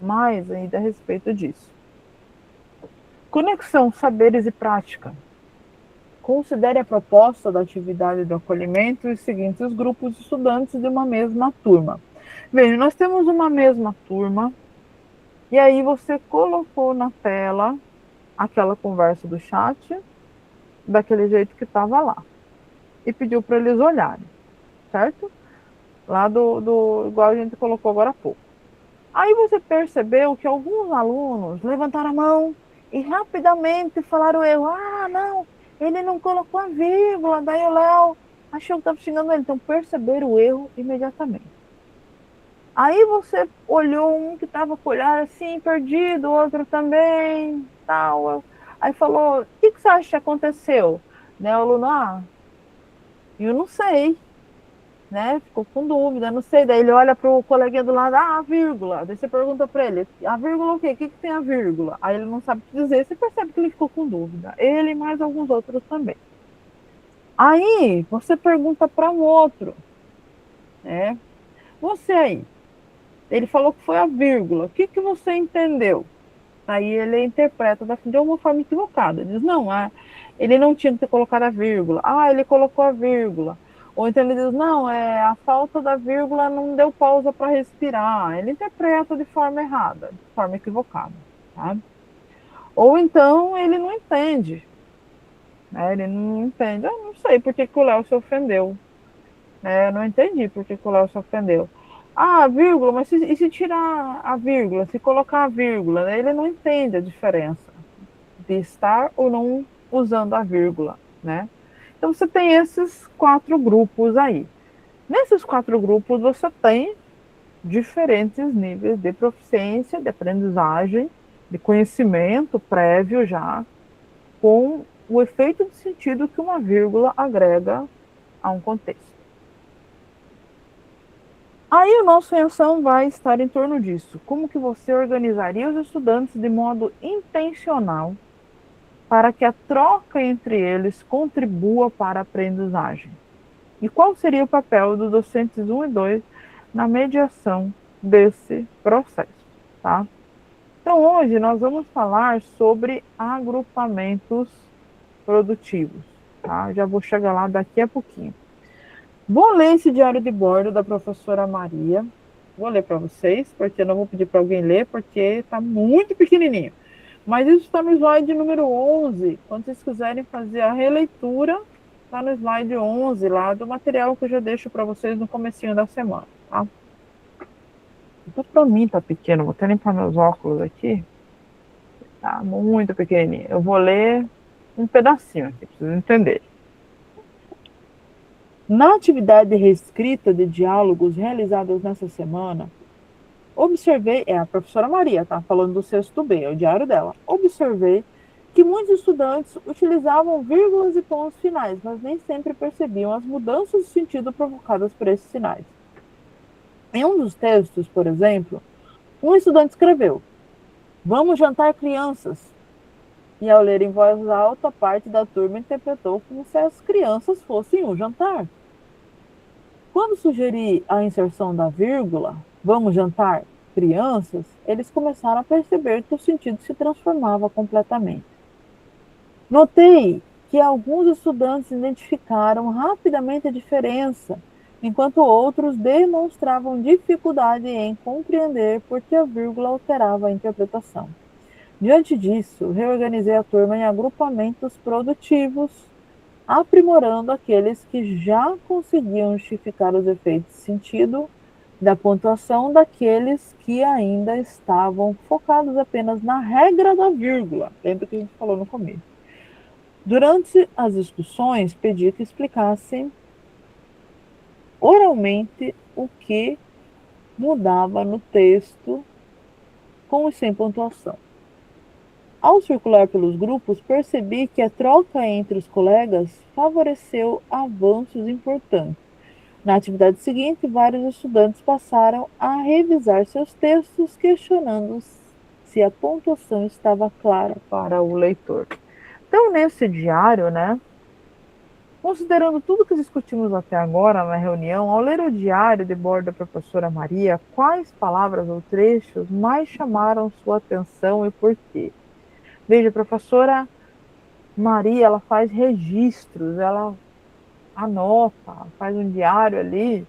mais ainda a respeito disso. Conexão, saberes e prática. Considere a proposta da atividade do acolhimento e os seguintes grupos de estudantes de uma mesma turma. Veja, nós temos uma mesma turma, e aí você colocou na tela aquela conversa do chat, daquele jeito que estava lá, e pediu para eles olharem, certo? Lá igual a gente colocou agora há pouco. Aí você percebeu que alguns alunos levantaram a mão e rapidamente falaram o erro. Ah, não, ele não colocou a vírgula, daí o Léo achou que estava xingando ele. Então perceberam o erro imediatamente. Aí você olhou um que estava com o olhar assim, perdido, outro também, tal. Aí falou, o que você acha que aconteceu? Né, o aluno, eu não sei. Né? Ficou com dúvida, não sei. Daí ele olha para o coleguinha do lado, a vírgula. Daí você pergunta para ele, a vírgula o quê? O que tem a vírgula? Aí ele não sabe o que dizer, você percebe que ele ficou com dúvida. Ele e mais alguns outros também. Aí você pergunta para um outro, né? Você aí, ele falou que foi a vírgula, o que você entendeu? Aí ele interpreta de uma forma equivocada. Ele diz, não, ele não tinha que ter colocado a vírgula. Ele colocou a vírgula. Ou então ele diz, não, a falta da vírgula não deu pausa para respirar. Ele interpreta de forma errada, de forma equivocada. Tá? Ou então ele não entende. Né? Ele não entende. Eu não sei por que o Léo se ofendeu. Eu não entendi por que o Léo se ofendeu. A vírgula, mas e se tirar a vírgula, se colocar a vírgula, né? Ele não entende a diferença de estar ou não usando a vírgula, né? Então você tem esses 4 grupos aí. Nesses 4 grupos você tem diferentes níveis de proficiência, de aprendizagem, de conhecimento prévio já, com o efeito de sentido que uma vírgula agrega a um contexto. Aí a nossa ação vai estar em torno disso. Como que você organizaria os estudantes de modo intencional para que a troca entre eles contribua para a aprendizagem? E qual seria o papel dos docentes 1 e 2 na mediação desse processo? Tá? Então, hoje nós vamos falar sobre agrupamentos produtivos. Tá? Já vou chegar lá daqui a pouquinho. Vou ler esse diário de bordo da professora Maria. Vou ler para vocês, porque eu não vou pedir para alguém ler, porque está muito pequenininho. Mas isso está no slide número 11. Quando vocês quiserem fazer a releitura, está no slide 11, lá do material que eu já deixo para vocês no comecinho da semana. Tá? Então, para mim está pequeno. Vou até limpar meus óculos aqui. tá? Muito pequenininha. Eu vou ler um pedacinho aqui, para vocês entenderem. Na atividade reescrita de diálogos realizadas nessa semana, observei, a professora Maria, tá falando do sexto B, é o diário dela. Observei que muitos estudantes utilizavam vírgulas e pontos finais, mas nem sempre percebiam as mudanças de sentido provocadas por esses sinais. Em um dos textos, por exemplo, um estudante escreveu: "Vamos jantar, crianças." E ao ler em voz alta, parte da turma interpretou como se as crianças fossem um jantar. Quando sugeri a inserção da vírgula, "Vamos jantar, crianças", eles começaram a perceber que o sentido se transformava completamente. Notei que alguns estudantes identificaram rapidamente a diferença, enquanto outros demonstravam dificuldade em compreender por que a vírgula alterava a interpretação. Diante disso, reorganizei a turma em agrupamentos produtivos, aprimorando aqueles que já conseguiam justificar os efeitos de sentido da pontuação daqueles que ainda estavam focados apenas na regra da vírgula. Lembra que a gente falou no começo. Durante as discussões, pedi que explicassem oralmente o que mudava no texto com e sem pontuação. Ao circular pelos grupos, percebi que a troca entre os colegas favoreceu avanços importantes. Na atividade seguinte, vários estudantes passaram a revisar seus textos, questionando se a pontuação estava clara para o leitor. Então, nesse diário, né, considerando tudo que discutimos até agora na reunião, ao ler o diário de bordo da professora Maria, quais palavras ou trechos mais chamaram sua atenção e por quê? Veja, a professora Maria, ela faz registros, ela anota, faz um diário ali,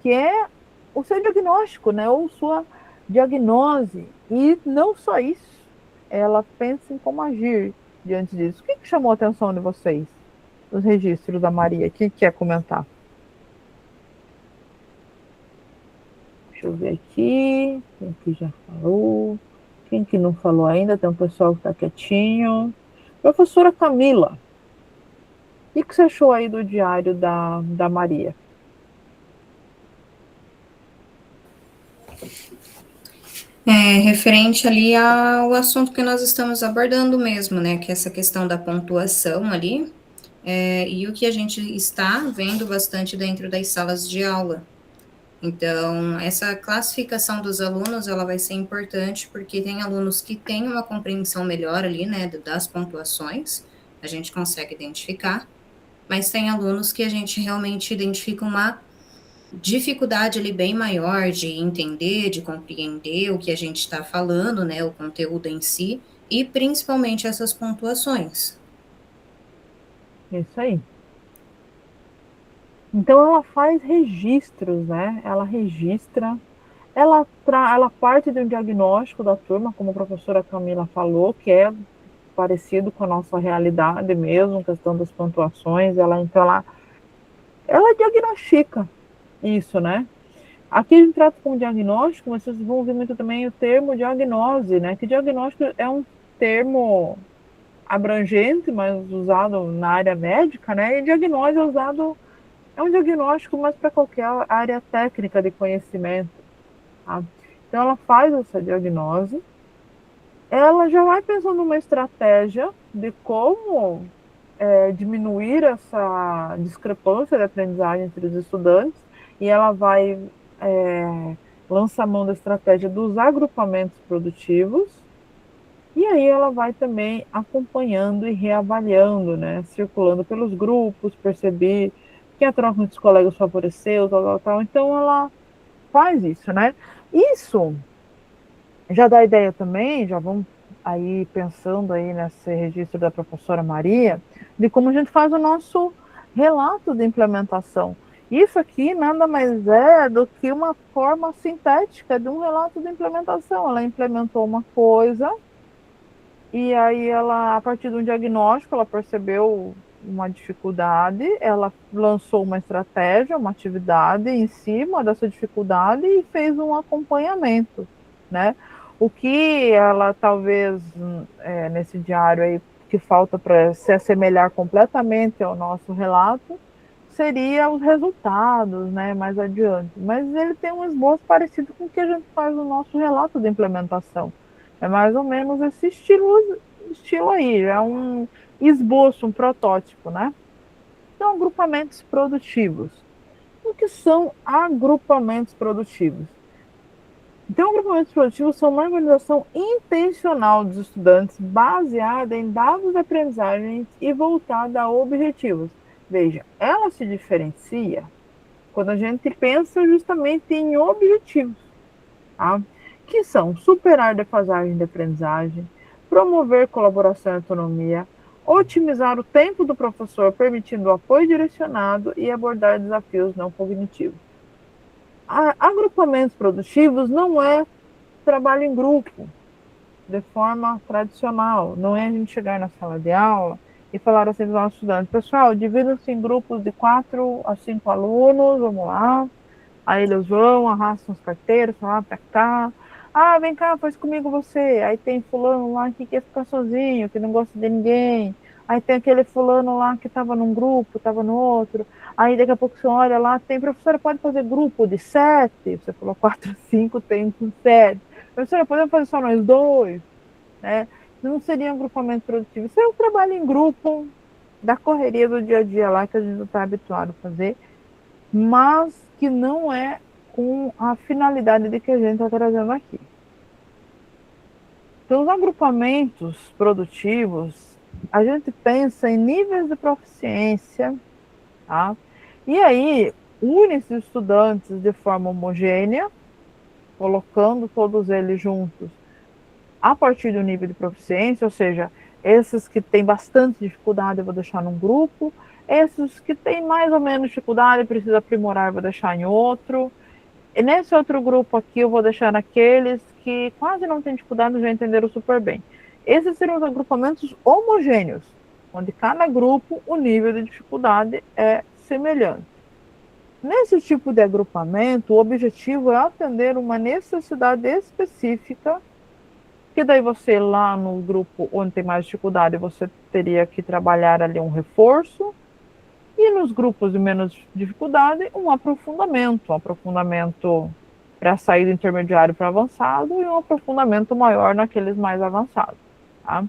que é o seu diagnóstico, né, ou sua diagnose. E não só isso, ela pensa em como agir diante disso. O que chamou a atenção de vocês, os registros da Maria? Quem quer comentar? Deixa eu ver aqui, quem que já falou, quem que não falou ainda, tem um pessoal que está quietinho. Professora Camila, o que você achou aí do diário da Maria? Referente ali ao assunto que nós estamos abordando mesmo, né, que é essa questão da pontuação ali, e o que a gente está vendo bastante dentro das salas de aula. Então, essa classificação dos alunos, ela vai ser importante, porque tem alunos que têm uma compreensão melhor ali, né, das pontuações, a gente consegue identificar, mas tem alunos que a gente realmente identifica uma dificuldade ali bem maior de entender, de compreender o que a gente está falando, né, o conteúdo em si, e principalmente essas pontuações. Isso aí. Então ela faz registros, né? Ela registra, ela parte de um diagnóstico da turma, como a professora Camila falou, que é parecido com a nossa realidade mesmo, questão das pontuações. Então ela diagnostica isso, né? Aqui a gente trata como diagnóstico, mas vocês vão ouvir muito também o termo diagnose, né? Que diagnóstico é um termo abrangente, mas usado na área médica, né? E diagnose é um diagnóstico mais para qualquer área técnica de conhecimento, tá? Então ela faz essa diagnose, ela já vai pensando numa estratégia de como diminuir essa discrepância de aprendizagem entre os estudantes, e ela vai lançar a mão da estratégia dos agrupamentos produtivos, e aí ela vai também acompanhando e reavaliando, né, circulando pelos grupos, perceber que a troca entre os colegas favoreceu, tal. Então ela faz isso, né? Isso já dá ideia também, já vamos aí pensando aí nesse registro da professora Maria, de como a gente faz o nosso relato de implementação. Isso aqui nada mais é do que uma forma sintética de um relato de implementação. Ela implementou uma coisa, e aí ela, a partir de um diagnóstico, ela percebeu uma dificuldade, ela lançou uma estratégia, uma atividade em cima dessa dificuldade e fez um acompanhamento, né? O que ela talvez, nesse diário aí, que falta para se assemelhar completamente ao nosso relato, seria os resultados, né, mais adiante. Mas ele tem um esboço parecido com o que a gente faz no nosso relato de implementação. É mais ou menos esse estilo aí, é um esboço, um protótipo, né? Então, agrupamentos produtivos. O que são agrupamentos produtivos? Então, agrupamentos produtivos são uma organização intencional dos estudantes baseada em dados de aprendizagem e voltada a objetivos. Veja, ela se diferencia quando a gente pensa justamente em objetivos, tá? Que são superar defasagem de aprendizagem, promover colaboração e autonomia, otimizar o tempo do professor, permitindo o apoio direcionado e abordar desafios não cognitivos. Agrupamentos produtivos não é trabalho em grupo, de forma tradicional. Não é a gente chegar na sala de aula e falar assim para os nossos estudantes: pessoal, dividam-se em grupos de 4 a 5 alunos, vamos lá. Aí eles vão, arrastam os carteiros, vão lá para cá. Ah, vem cá, faz comigo você. Aí tem fulano lá que quer ficar sozinho, que não gosta de ninguém. Aí tem aquele fulano lá que estava num grupo, estava no outro. Aí daqui a pouco você olha lá, tem professora, pode fazer grupo de 7. Você falou 4, 5, tem 7. Professora, podemos fazer só nós 2? Né? Não seria um agrupamento produtivo. Isso é um trabalho em grupo, da correria do dia a dia lá, que a gente não está habituado a fazer, mas que não é com a finalidade de que a gente está trazendo aqui. Então, os agrupamentos produtivos, a gente pensa em níveis de proficiência, tá? E aí, une esses estudantes de forma homogênea, colocando todos eles juntos a partir do nível de proficiência, ou seja, esses que têm bastante dificuldade eu vou deixar num grupo, esses que têm mais ou menos dificuldade, precisa aprimorar, eu vou deixar em outro. E nesse outro grupo aqui, eu vou deixar naqueles que quase não têm dificuldade, já entenderam super bem. Esses seriam os agrupamentos homogêneos, onde cada grupo, o nível de dificuldade é semelhante. Nesse tipo de agrupamento, o objetivo é atender uma necessidade específica, que daí você lá no grupo onde tem mais dificuldade, você teria que trabalhar ali um reforço, e nos grupos de menos dificuldade, um aprofundamento para sair do intermediário para avançado e um aprofundamento maior naqueles mais avançados, tá?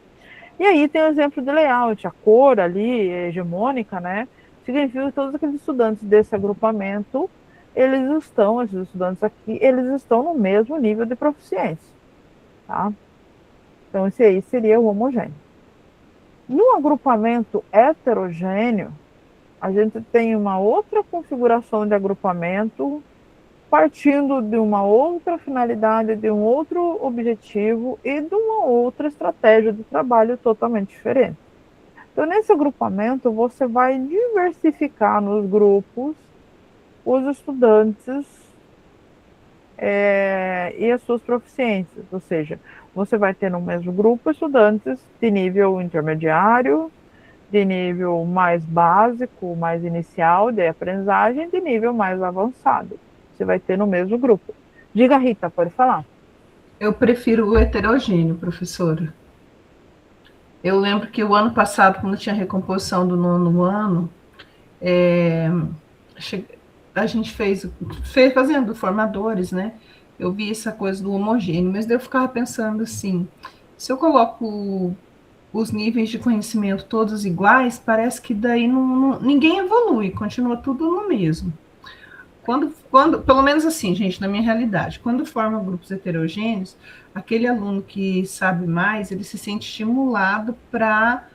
E aí tem o exemplo de layout, a cor ali, hegemônica, né? Significa que todos aqueles estudantes desse agrupamento, esses estudantes aqui, eles estão no mesmo nível de proficiência, tá? Então esse aí seria o homogêneo. No agrupamento heterogêneo, a gente tem uma outra configuração de agrupamento, partindo de uma outra finalidade, de um outro objetivo e de uma outra estratégia de trabalho totalmente diferente. Então, nesse agrupamento, você vai diversificar nos grupos os estudantes e as suas proficiências, ou seja, você vai ter no mesmo grupo estudantes de nível intermediário, de nível mais básico, mais inicial de aprendizagem, de nível mais avançado. Você vai ter no mesmo grupo. Diga, Rita, pode falar. Eu prefiro o heterogêneo, professora. Eu lembro que o ano passado, quando tinha a recomposição do 9º ano, a gente fez fazendo formadores, né? Eu vi essa coisa do homogêneo, mas daí eu ficava pensando assim, se eu coloco os níveis de conhecimento todos iguais, parece que daí ninguém evolui, continua tudo no mesmo. Quando, pelo menos assim, gente, na minha realidade, quando forma grupos heterogêneos, aquele aluno que sabe mais, ele se sente estimulado para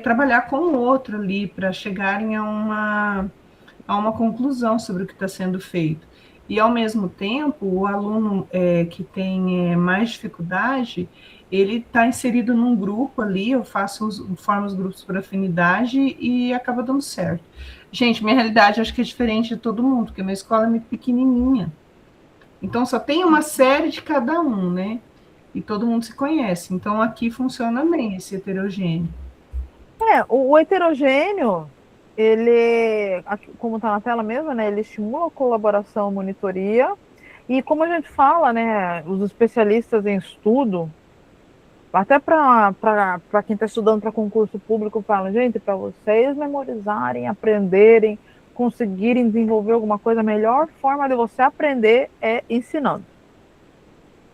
trabalhar com o outro ali, para chegarem a uma conclusão sobre o que está sendo feito. E, ao mesmo tempo, o aluno que tem mais dificuldade, ele está inserido num grupo ali, eu formo os grupos por afinidade e acaba dando certo. Gente, minha realidade acho que é diferente de todo mundo, porque minha escola é muito pequenininha. Então, só tem uma série de cada um, né? E todo mundo se conhece. Então, aqui funciona bem esse heterogêneo. O heterogêneo, ele, como está na tela mesmo, né? Ele estimula a colaboração, monitoria, E como a gente fala, né, os especialistas em estudo, até para quem está estudando para concurso público, falam, gente, para vocês memorizarem, aprenderem, conseguirem desenvolver alguma coisa, a melhor forma de você aprender é ensinando.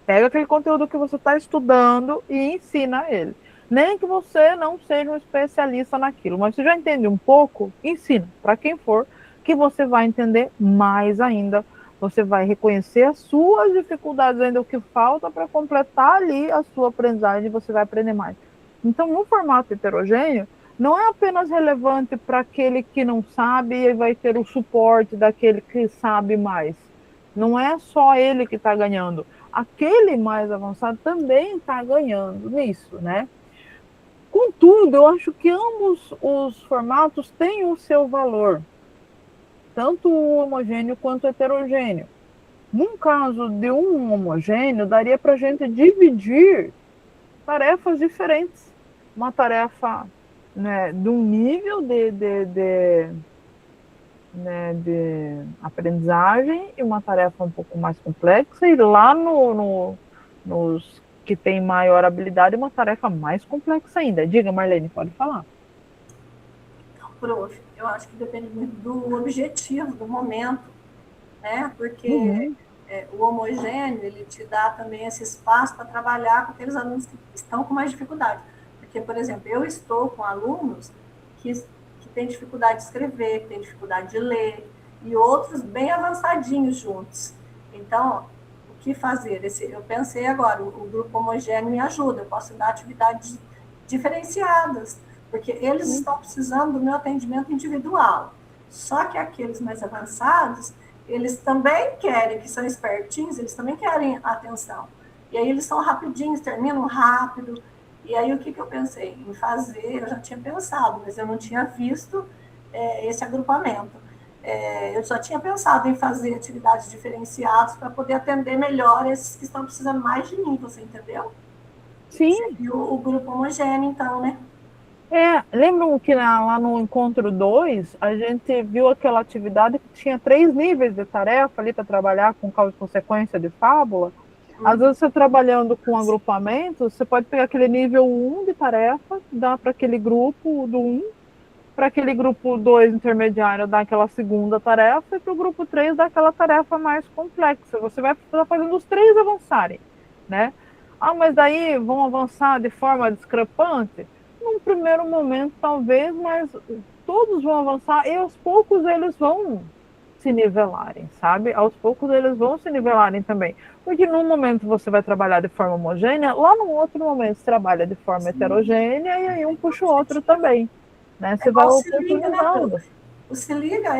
Pega aquele conteúdo que você está estudando e ensina ele. Nem que você não seja um especialista naquilo, mas você já entende um pouco, ensina. Para quem for, que você vai entender mais ainda. Você vai reconhecer as suas dificuldades, ainda o que falta para completar ali a sua aprendizagem, você vai aprender mais. Então, no formato heterogêneo, não é apenas relevante para aquele que não sabe e vai ter o suporte daquele que sabe mais. Não é só ele que está ganhando. Aquele mais avançado também está ganhando nisso, né? Contudo, eu acho que ambos os formatos têm o seu valor, tanto o homogêneo quanto o heterogêneo. Num caso de um homogêneo, daria para a gente dividir tarefas diferentes. Uma tarefa, né, de um nível de aprendizagem e uma tarefa um pouco mais complexa, e lá nos que tem maior habilidade, uma tarefa mais complexa ainda. Diga, Marlene, pode falar. Então, prof, eu acho que depende muito do objetivo, do momento, né? Porque o homogêneo, ele te dá também esse espaço para trabalhar com aqueles alunos que estão com mais dificuldade. Porque, por exemplo, eu estou com alunos que têm dificuldade de escrever, que têm dificuldade de ler, e outros bem avançadinhos juntos. Então, o que fazer? Eu pensei agora, o grupo homogêneo me ajuda, eu posso dar atividades diferenciadas, porque eles estão precisando do meu atendimento individual. Só que aqueles mais avançados, eles também querem, que são espertinhos, eles também querem atenção. E aí eles são rapidinhos, terminam rápido. E aí o que eu pensei? Em fazer, eu já tinha pensado, mas eu não tinha visto esse agrupamento. Eu só tinha pensado em fazer atividades diferenciadas para poder atender melhor esses que estão precisando mais de mim, você entendeu? Sim. E o grupo homogêneo, então, né? Lembram que lá no encontro 2, a gente viu aquela atividade que tinha 3 níveis de tarefa ali para trabalhar com causa e consequência de fábula? Às vezes, você trabalhando com agrupamento, você pode pegar aquele nível 1 de tarefa, dar para aquele grupo do 1, para aquele grupo 2 intermediário dar aquela segunda tarefa, e para o grupo 3 dar aquela tarefa mais complexa. Você vai fazendo os 3 avançarem, né? Mas daí vão avançar de forma discrepante? Num primeiro momento, talvez, mas todos vão avançar e aos poucos eles vão se nivelarem, sabe? Aos poucos eles vão se nivelarem também. Porque num momento você vai trabalhar de forma homogênea, lá no outro momento você trabalha de forma heterogênea, e aí um puxa o outro também, né? Você vai oportunizando. O Se Liga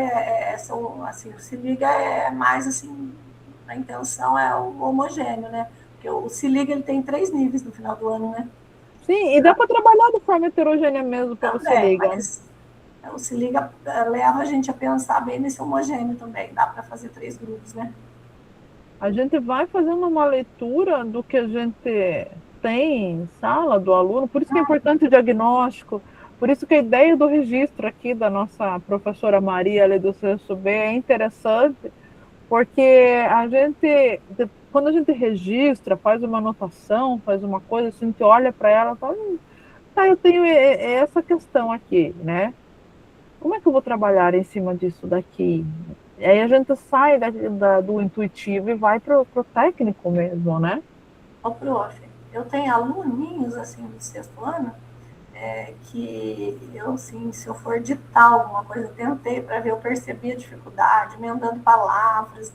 o Se Liga é mais assim, a intenção é o homogêneo, né? Porque o Se Liga ele tem 3 níveis no final do ano, né? Sim, e dá para trabalhar de forma heterogênea mesmo para o Se Liga. Mas o Se Liga leva a gente a pensar bem nesse homogêneo também. Dá para fazer 3 grupos, né? A gente vai fazendo uma leitura do que a gente tem em sala do aluno, por isso que é importante o diagnóstico, por isso que a ideia do registro aqui da nossa professora Maria ali do sexto B é interessante, porque quando a gente registra, faz uma anotação, faz uma coisa, a gente olha para ela e fala, tá, eu tenho essa questão aqui, né? Como é que eu vou trabalhar em cima disso daqui? E aí a gente sai do intuitivo e vai pro técnico mesmo, né? Ô, prof, eu tenho aluninhos, assim, do 6º ano, que eu, assim, se eu for ditar alguma coisa, eu tentei para ver, eu percebi a dificuldade, emendando palavras,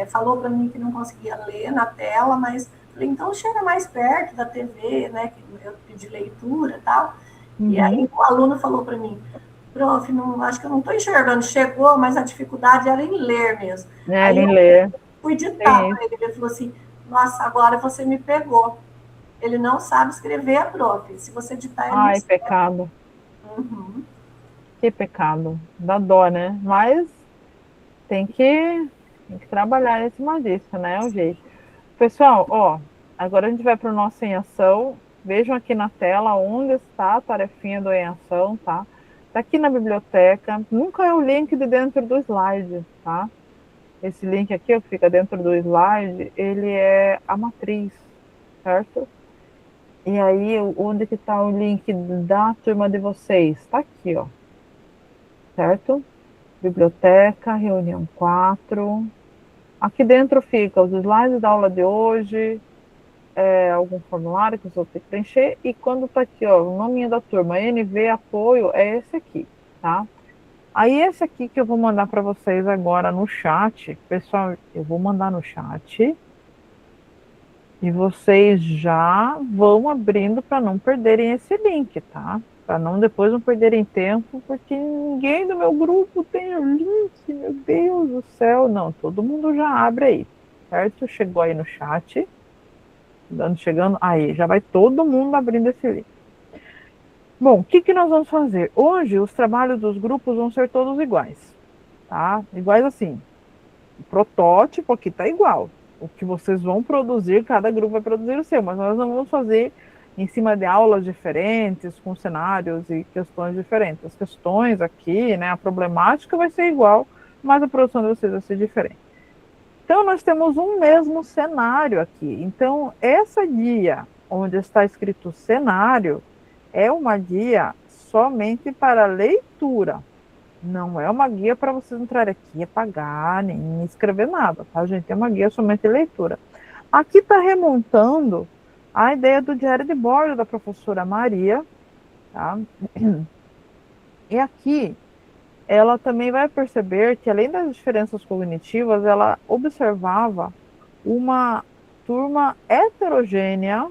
falou para mim que não conseguia ler na tela, mas falei, então chega mais perto da TV, né, que eu pedi leitura e tal. E aí o aluno falou para mim, prof, acho que eu não estou enxergando, chegou, mas a dificuldade era em ler mesmo. Aí em ler. Fui ditar para ele falou assim, nossa, agora você me pegou. Ele não sabe escrever, prof. Se você ditar, ele não pecado. Que pecado. Dá dó, né? Mas tem que trabalhar em cima disso, né? É o jeito. Pessoal, agora a gente vai para o nosso Em Ação. Vejam aqui na tela onde está a tarefinha do Em Ação, tá? Está aqui na biblioteca. Nunca é o link de dentro do slide, tá? Esse link aqui, que fica dentro do slide, ele é a matriz, certo? E aí, onde que está o link da turma de vocês? Está aqui, ó, certo? Biblioteca, reunião 4. Aqui dentro fica os slides da aula de hoje, algum formulário que você vai ter que preencher, e quando está aqui, ó, o nome da turma, NV Apoio, é esse aqui, tá? Aí esse aqui que eu vou mandar para vocês agora no chat, pessoal, eu vou mandar no chat, e vocês já vão abrindo para não perderem esse link, tá? Para não depois não perderem tempo, porque ninguém do meu grupo tem o link, meu Deus do céu. Não, todo mundo já abre aí, certo? Chegou aí no chat, chegando, aí já vai todo mundo abrindo esse link. Bom, o que nós vamos fazer? Hoje os trabalhos dos grupos vão ser todos iguais, tá? Iguais assim, o protótipo aqui tá igual. O que vocês vão produzir, cada grupo vai produzir o seu, mas nós não vamos fazer em cima de aulas diferentes, com cenários e questões diferentes. As questões aqui, né, a problemática vai ser igual, mas a produção de vocês vai ser diferente. Então, nós temos um mesmo cenário aqui. Então, essa guia, onde está escrito cenário, é uma guia somente para leitura. Não é uma guia para vocês entrarem aqui e pagar, nem escrever nada, tá, gente? É uma guia somente de leitura. Aqui está remontando a ideia do diário de bordo da professora Maria, tá? E aqui ela também vai perceber que, além das diferenças cognitivas, ela observava uma turma heterogênea,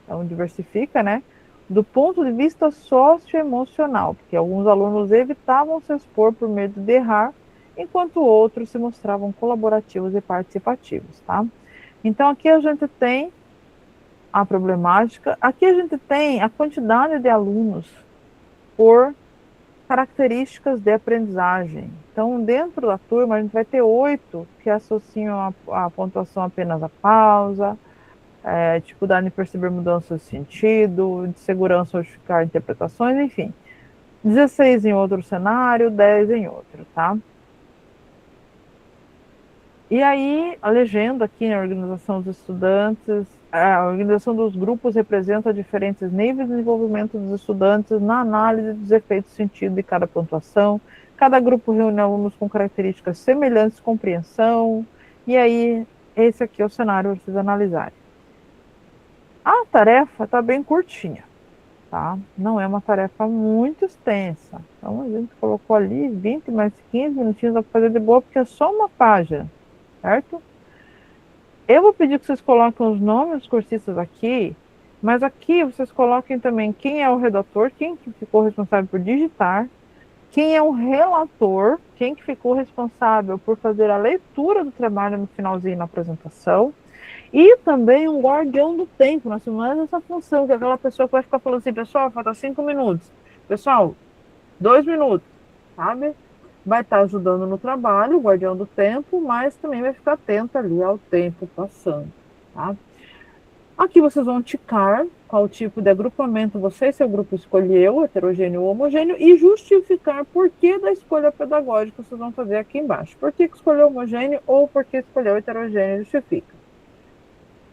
então diversifica, né? Do ponto de vista socioemocional, porque alguns alunos evitavam se expor por medo de errar, enquanto outros se mostravam colaborativos e participativos, tá? Então, aqui a gente tem a problemática, aqui a gente tem a quantidade de alunos por características de aprendizagem. Então, dentro da turma, a gente vai ter 8 que associam a pontuação apenas à pausa, dificuldade em perceber mudanças de sentido, de segurança ao justificar interpretações, enfim. 16 em outro cenário, 10 em outro, tá? E aí, a legenda aqui na organização dos estudantes, a organização dos grupos representa diferentes níveis de desenvolvimento dos estudantes na análise dos efeitos de sentido de cada pontuação. Cada grupo reúne alunos com características semelhantes de compreensão. E aí, esse aqui é o cenário para vocês analisarem. A tarefa está bem curtinha, tá? Não é uma tarefa muito extensa. Então, a gente colocou ali 20 mais 15 minutinhos para fazer de boa, porque é só uma página, certo? Eu vou pedir que vocês coloquem os nomes dos cursistas aqui, mas aqui vocês coloquem também quem é o redator, quem que ficou responsável por digitar, quem é o relator, quem que ficou responsável por fazer a leitura do trabalho no finalzinho na apresentação, e também um guardião do tempo. Nós temos mais essa função, que é aquela pessoa que vai ficar falando assim, pessoal, falta 5 minutos. Pessoal, 2 minutos, sabe? Vai estar ajudando no trabalho, o guardião do tempo, mas também vai ficar atento ali ao tempo passando, tá? Aqui vocês vão ticar qual tipo de agrupamento você e seu grupo escolheu, heterogêneo ou homogêneo, e justificar por que da escolha pedagógica vocês vão fazer aqui embaixo. Por que escolheu homogêneo ou por que escolheu heterogêneo, justifica.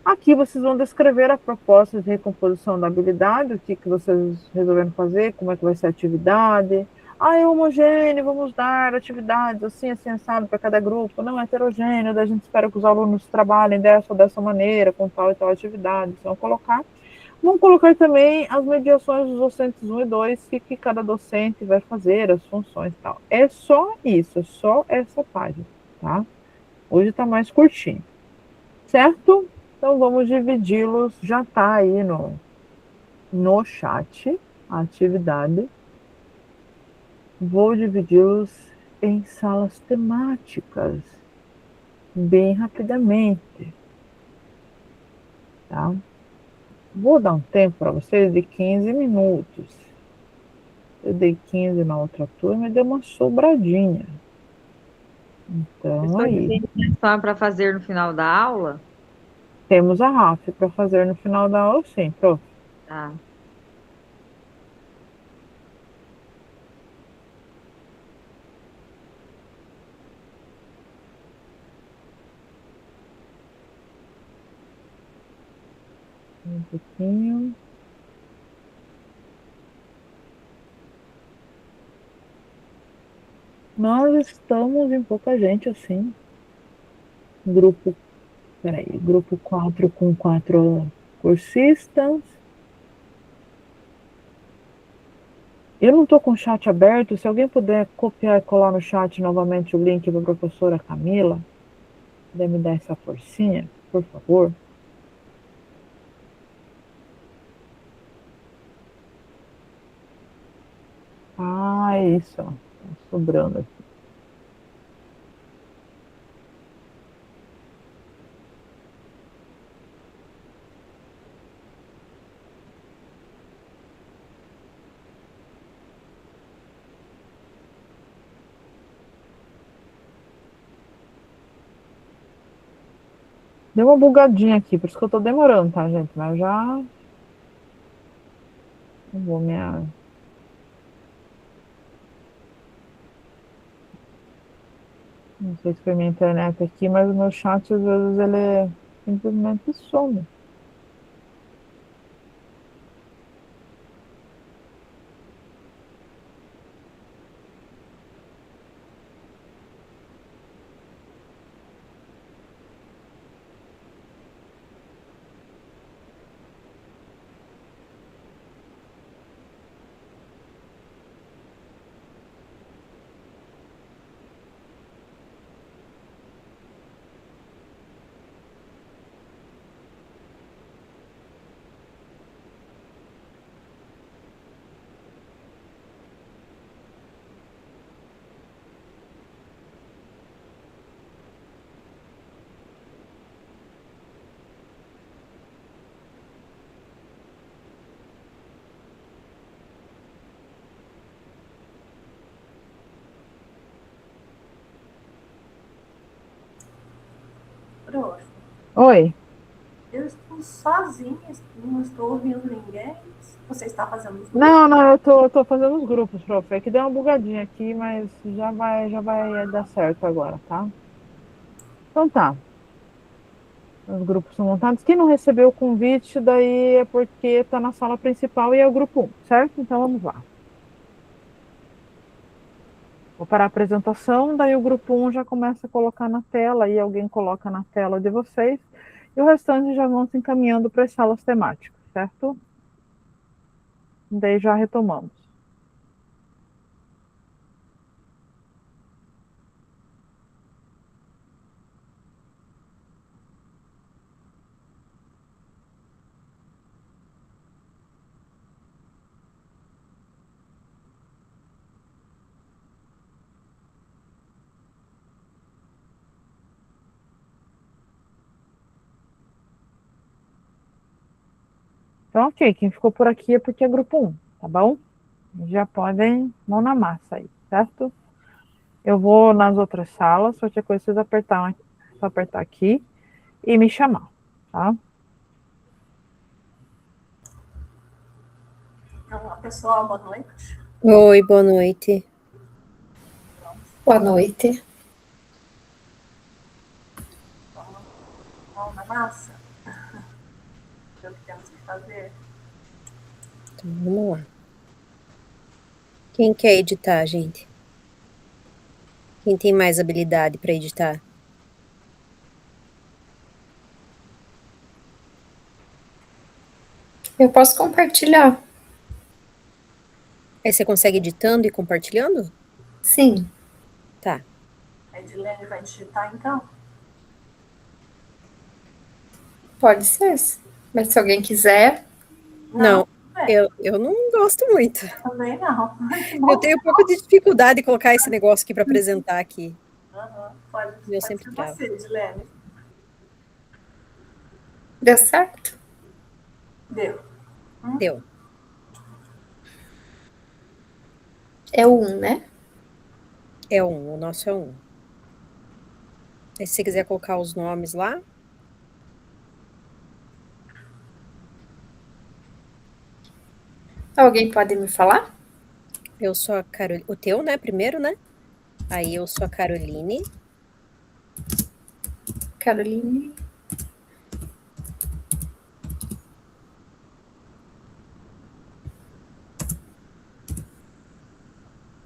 Aqui vocês vão descrever a proposta de recomposição da habilidade, o que vocês resolveram fazer, como é que vai ser a atividade. É homogêneo, vamos dar atividades assim, assado para cada grupo. Não é heterogêneo, daí a gente espera que os alunos trabalhem dessa ou dessa maneira, com tal e tal atividade. Vão colocar também as mediações dos docentes 1 e 2, que cada docente vai fazer, as funções e tal. É só isso, é só essa página, tá? Hoje está mais curtinho, certo? Então, vamos dividi-los, já está aí no chat, a atividade. Vou dividi-los em salas temáticas, bem rapidamente, tá? Vou dar um tempo para vocês de 15 minutos. Eu dei 15 na outra turma e dei uma sobradinha. Então, aí. Só para fazer no final da aula? Temos a RAF para fazer no final da aula, sim, prof. Tá. Um pouquinho. Nós estamos em pouca gente, assim. Grupo, peraí, grupo 4 com 4 cursistas. Eu não estou com o chat aberto. Se alguém puder copiar e colar no chat novamente o link para a professora Camila, puder me dar essa forcinha, por favor. Ah, é isso, ó. Tá sobrando aqui. Deu uma bugadinha aqui, por isso que eu tô demorando, tá, gente? Mas eu já... Não vou Não sei se foi minha internet aqui, mas o meu chat, às vezes, ele simplesmente some. Prof, Oi. eu estou sozinha, não estou ouvindo ninguém. Você está fazendo os grupos? Não, eu tô fazendo os grupos, prof. É que deu uma bugadinha aqui, mas já vai dar certo agora, tá? Então tá. Os grupos são montados. Quem não recebeu o convite, daí é porque tá na sala principal e é o grupo 1, certo? Então vamos lá. Vou parar a apresentação, daí o grupo 1 já começa a colocar na tela, aí alguém coloca na tela de vocês, e o restante já vão se encaminhando para as salas temáticas, certo? Daí já retomamos. Então, ok, quem ficou por aqui é porque é grupo 1, tá bom? Já podem mão na massa aí, certo? Eu vou nas outras salas, qualquer coisa vocês só apertar aqui e me chamar, tá? Olá, pessoal, boa noite. Oi, boa noite. Boa noite. Mão na massa. É o que temos que fazer. Então, vamos lá. Quem quer editar, gente? Quem tem mais habilidade para editar? Eu posso compartilhar? Aí você consegue editando e compartilhando? Sim. Tá. A Edilene vai digitar, então? Pode ser. Mas se alguém quiser. Não, eu não gosto muito. Também não. Eu tenho um pouco de dificuldade de colocar esse negócio aqui para apresentar aqui. Pode sempre ser travo. você, Edilene. Deu certo? Deu. Deu. É o 1, né? É um, o nosso é um. Aí, se você quiser colocar os nomes lá. Alguém pode me falar? Eu sou a Caroline. O teu, né? Primeiro, né? Aí eu sou a Caroline. Caroline.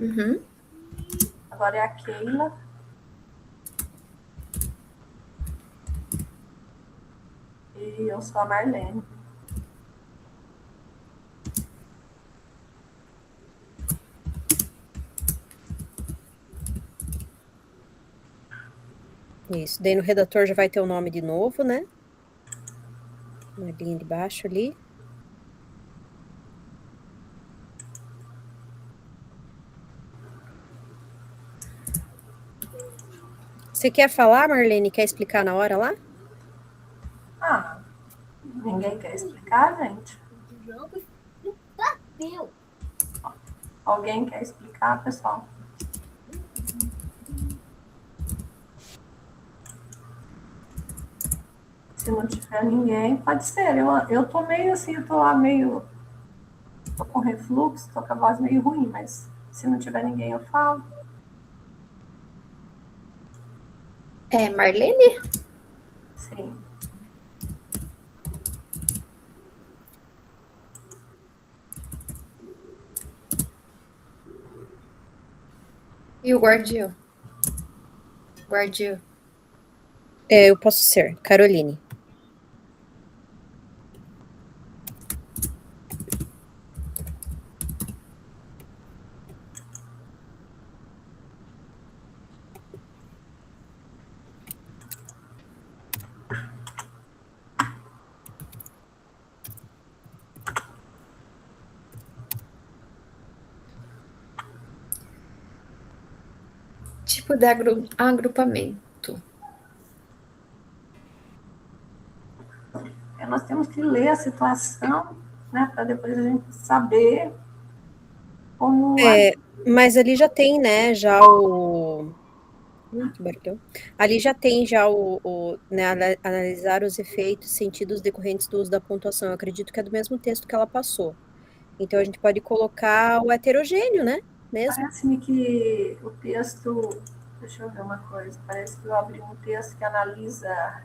Uhum. Agora é a Keila. E eu sou a Marlene. Isso. Daí no redator já vai ter o nome de novo, né? Na linha de baixo ali. Você quer falar, Marlene? Quer explicar na hora lá? Ah, ninguém quer explicar, gente? Alguém quer explicar, pessoal? Se não tiver ninguém, pode ser. Eu tô meio assim, eu tô lá meio... Tô com refluxo, tô com a voz meio ruim, mas se não tiver ninguém, eu falo. É, Marlene? Sim. E o guardião? Guardião. Eu posso ser, Caroline. Tipo de agrupamento. Nós temos que ler a situação, né, para depois a gente saber como... Mas ali já tem, né, já o... que barulho. Ali já tem já né, analisar os efeitos, sentidos decorrentes do uso da pontuação. Eu acredito que é do mesmo texto que ela passou. Então a gente pode colocar o heterogêneo, né? Mesmo. Parece-me que o texto... Deixa eu ver uma coisa. Parece que eu abri um texto que analisa...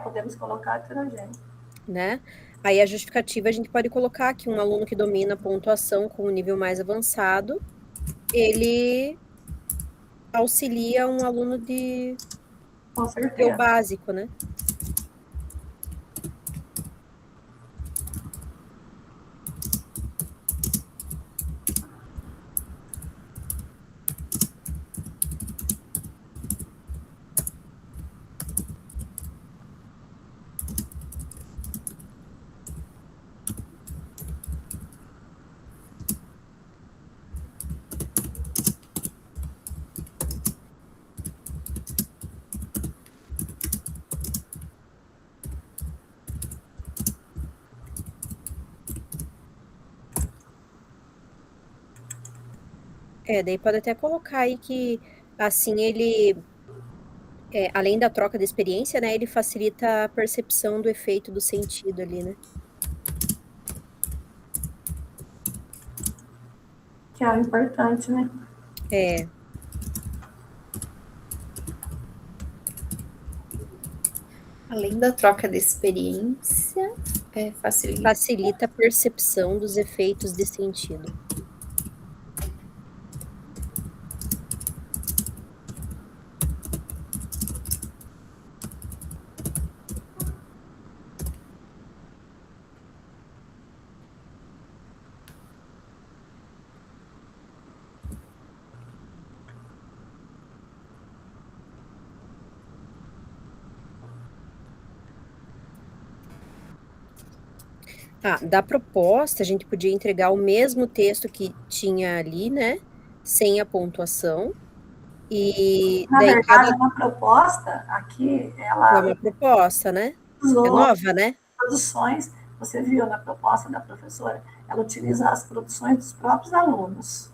podemos colocar heterogêneo. Né? Aí a justificativa a gente pode colocar que um aluno que domina a pontuação com um nível mais avançado, ele auxilia um aluno de Com certeza. nível básico, né? Daí pode até colocar aí que, assim, ele, além da troca de experiência, né, ele facilita a percepção do efeito do sentido ali, né? Que é o importante, né? Além da troca de experiência, Facilita a percepção dos efeitos de sentido. Da proposta, a gente podia entregar o mesmo texto que tinha ali, né? Sem a pontuação. E Na daí verdade, uma proposta aqui, ela... É uma proposta, né? usou É nova, né? produções, você viu na proposta da professora, ela utiliza as produções dos próprios alunos.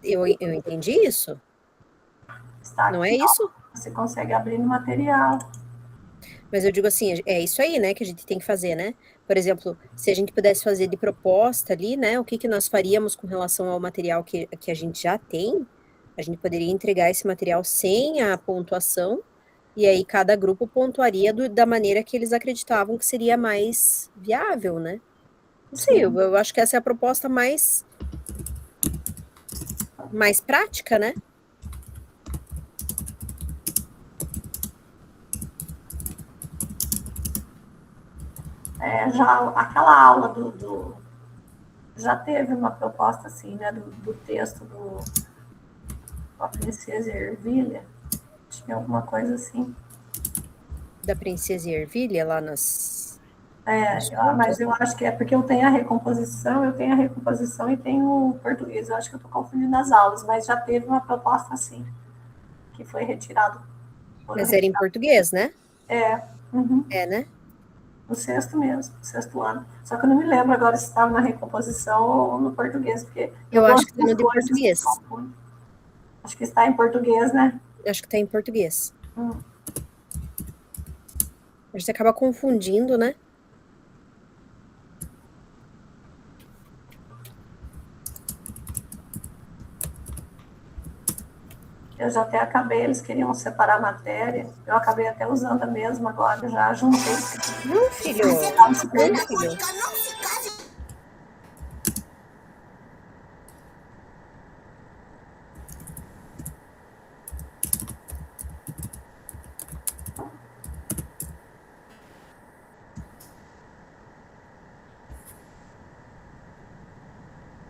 Eu entendi isso. Está Não aqui, é isso? Você consegue abrir no material. Mas eu digo assim, é isso aí, né, que a gente tem que fazer, né? Por exemplo, se a gente pudesse fazer de proposta ali, né, o que nós faríamos com relação ao material que a gente já tem, a gente poderia entregar esse material sem a pontuação, e aí cada grupo pontuaria da maneira que eles acreditavam que seria mais viável, né? Não sei, eu acho que essa é a proposta mais mais prática, né? Já aquela aula já teve uma proposta assim, né, do texto da Princesa Ervilha, tinha alguma coisa assim. Da Princesa Ervilha, lá nas... Mas eu acho que é porque eu tenho a recomposição e tenho o português. Eu acho que eu estou confundindo as aulas, mas já teve uma proposta assim, que foi retirado. Mas era em português, né? Uhum. Né? No sexto mesmo, no sexto ano. Só que eu não me lembro agora se estava na recomposição ou no português, porque eu acho que está no de português. Acho que está em português, né? Acho que está em português. A gente acaba confundindo, né? Eu já até acabei, eles queriam separar a matéria, eu acabei até usando a mesma agora, já juntei. Não, filho.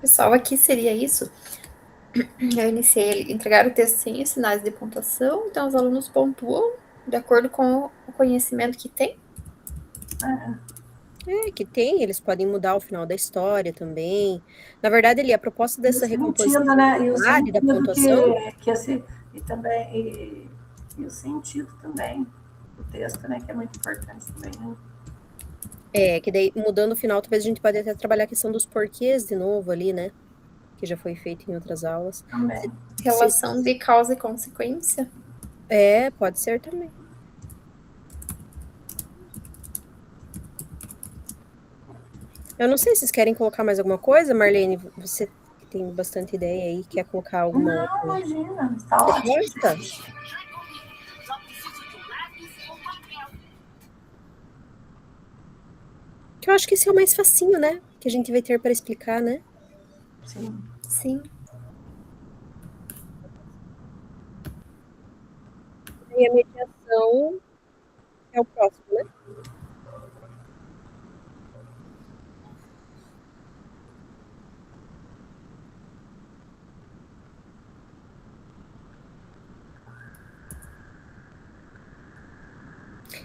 Pessoal, aqui seria isso. Eu iniciei entregar o texto sem os sinais de pontuação, então os alunos pontuam de acordo com o conhecimento que tem. Que tem, eles podem mudar o final da história também. Na verdade, a proposta dessa recomposição, né? E o da pontuação... E o sentido também do texto, né? Que é muito importante também, né? Que daí, mudando o final, talvez a gente pode até trabalhar a questão dos porquês de novo ali, né? Que já foi feito em outras aulas. Também. Relação de causa e consequência. Pode ser também. Eu não sei se vocês querem colocar mais alguma coisa, Marlene. Você tem bastante ideia aí, quer colocar alguma... Não, imagina, está ótimo. Que eu acho que esse é o mais facinho, né? Que a gente vai ter para explicar, né? Sim. E a mediação é o próximo, né?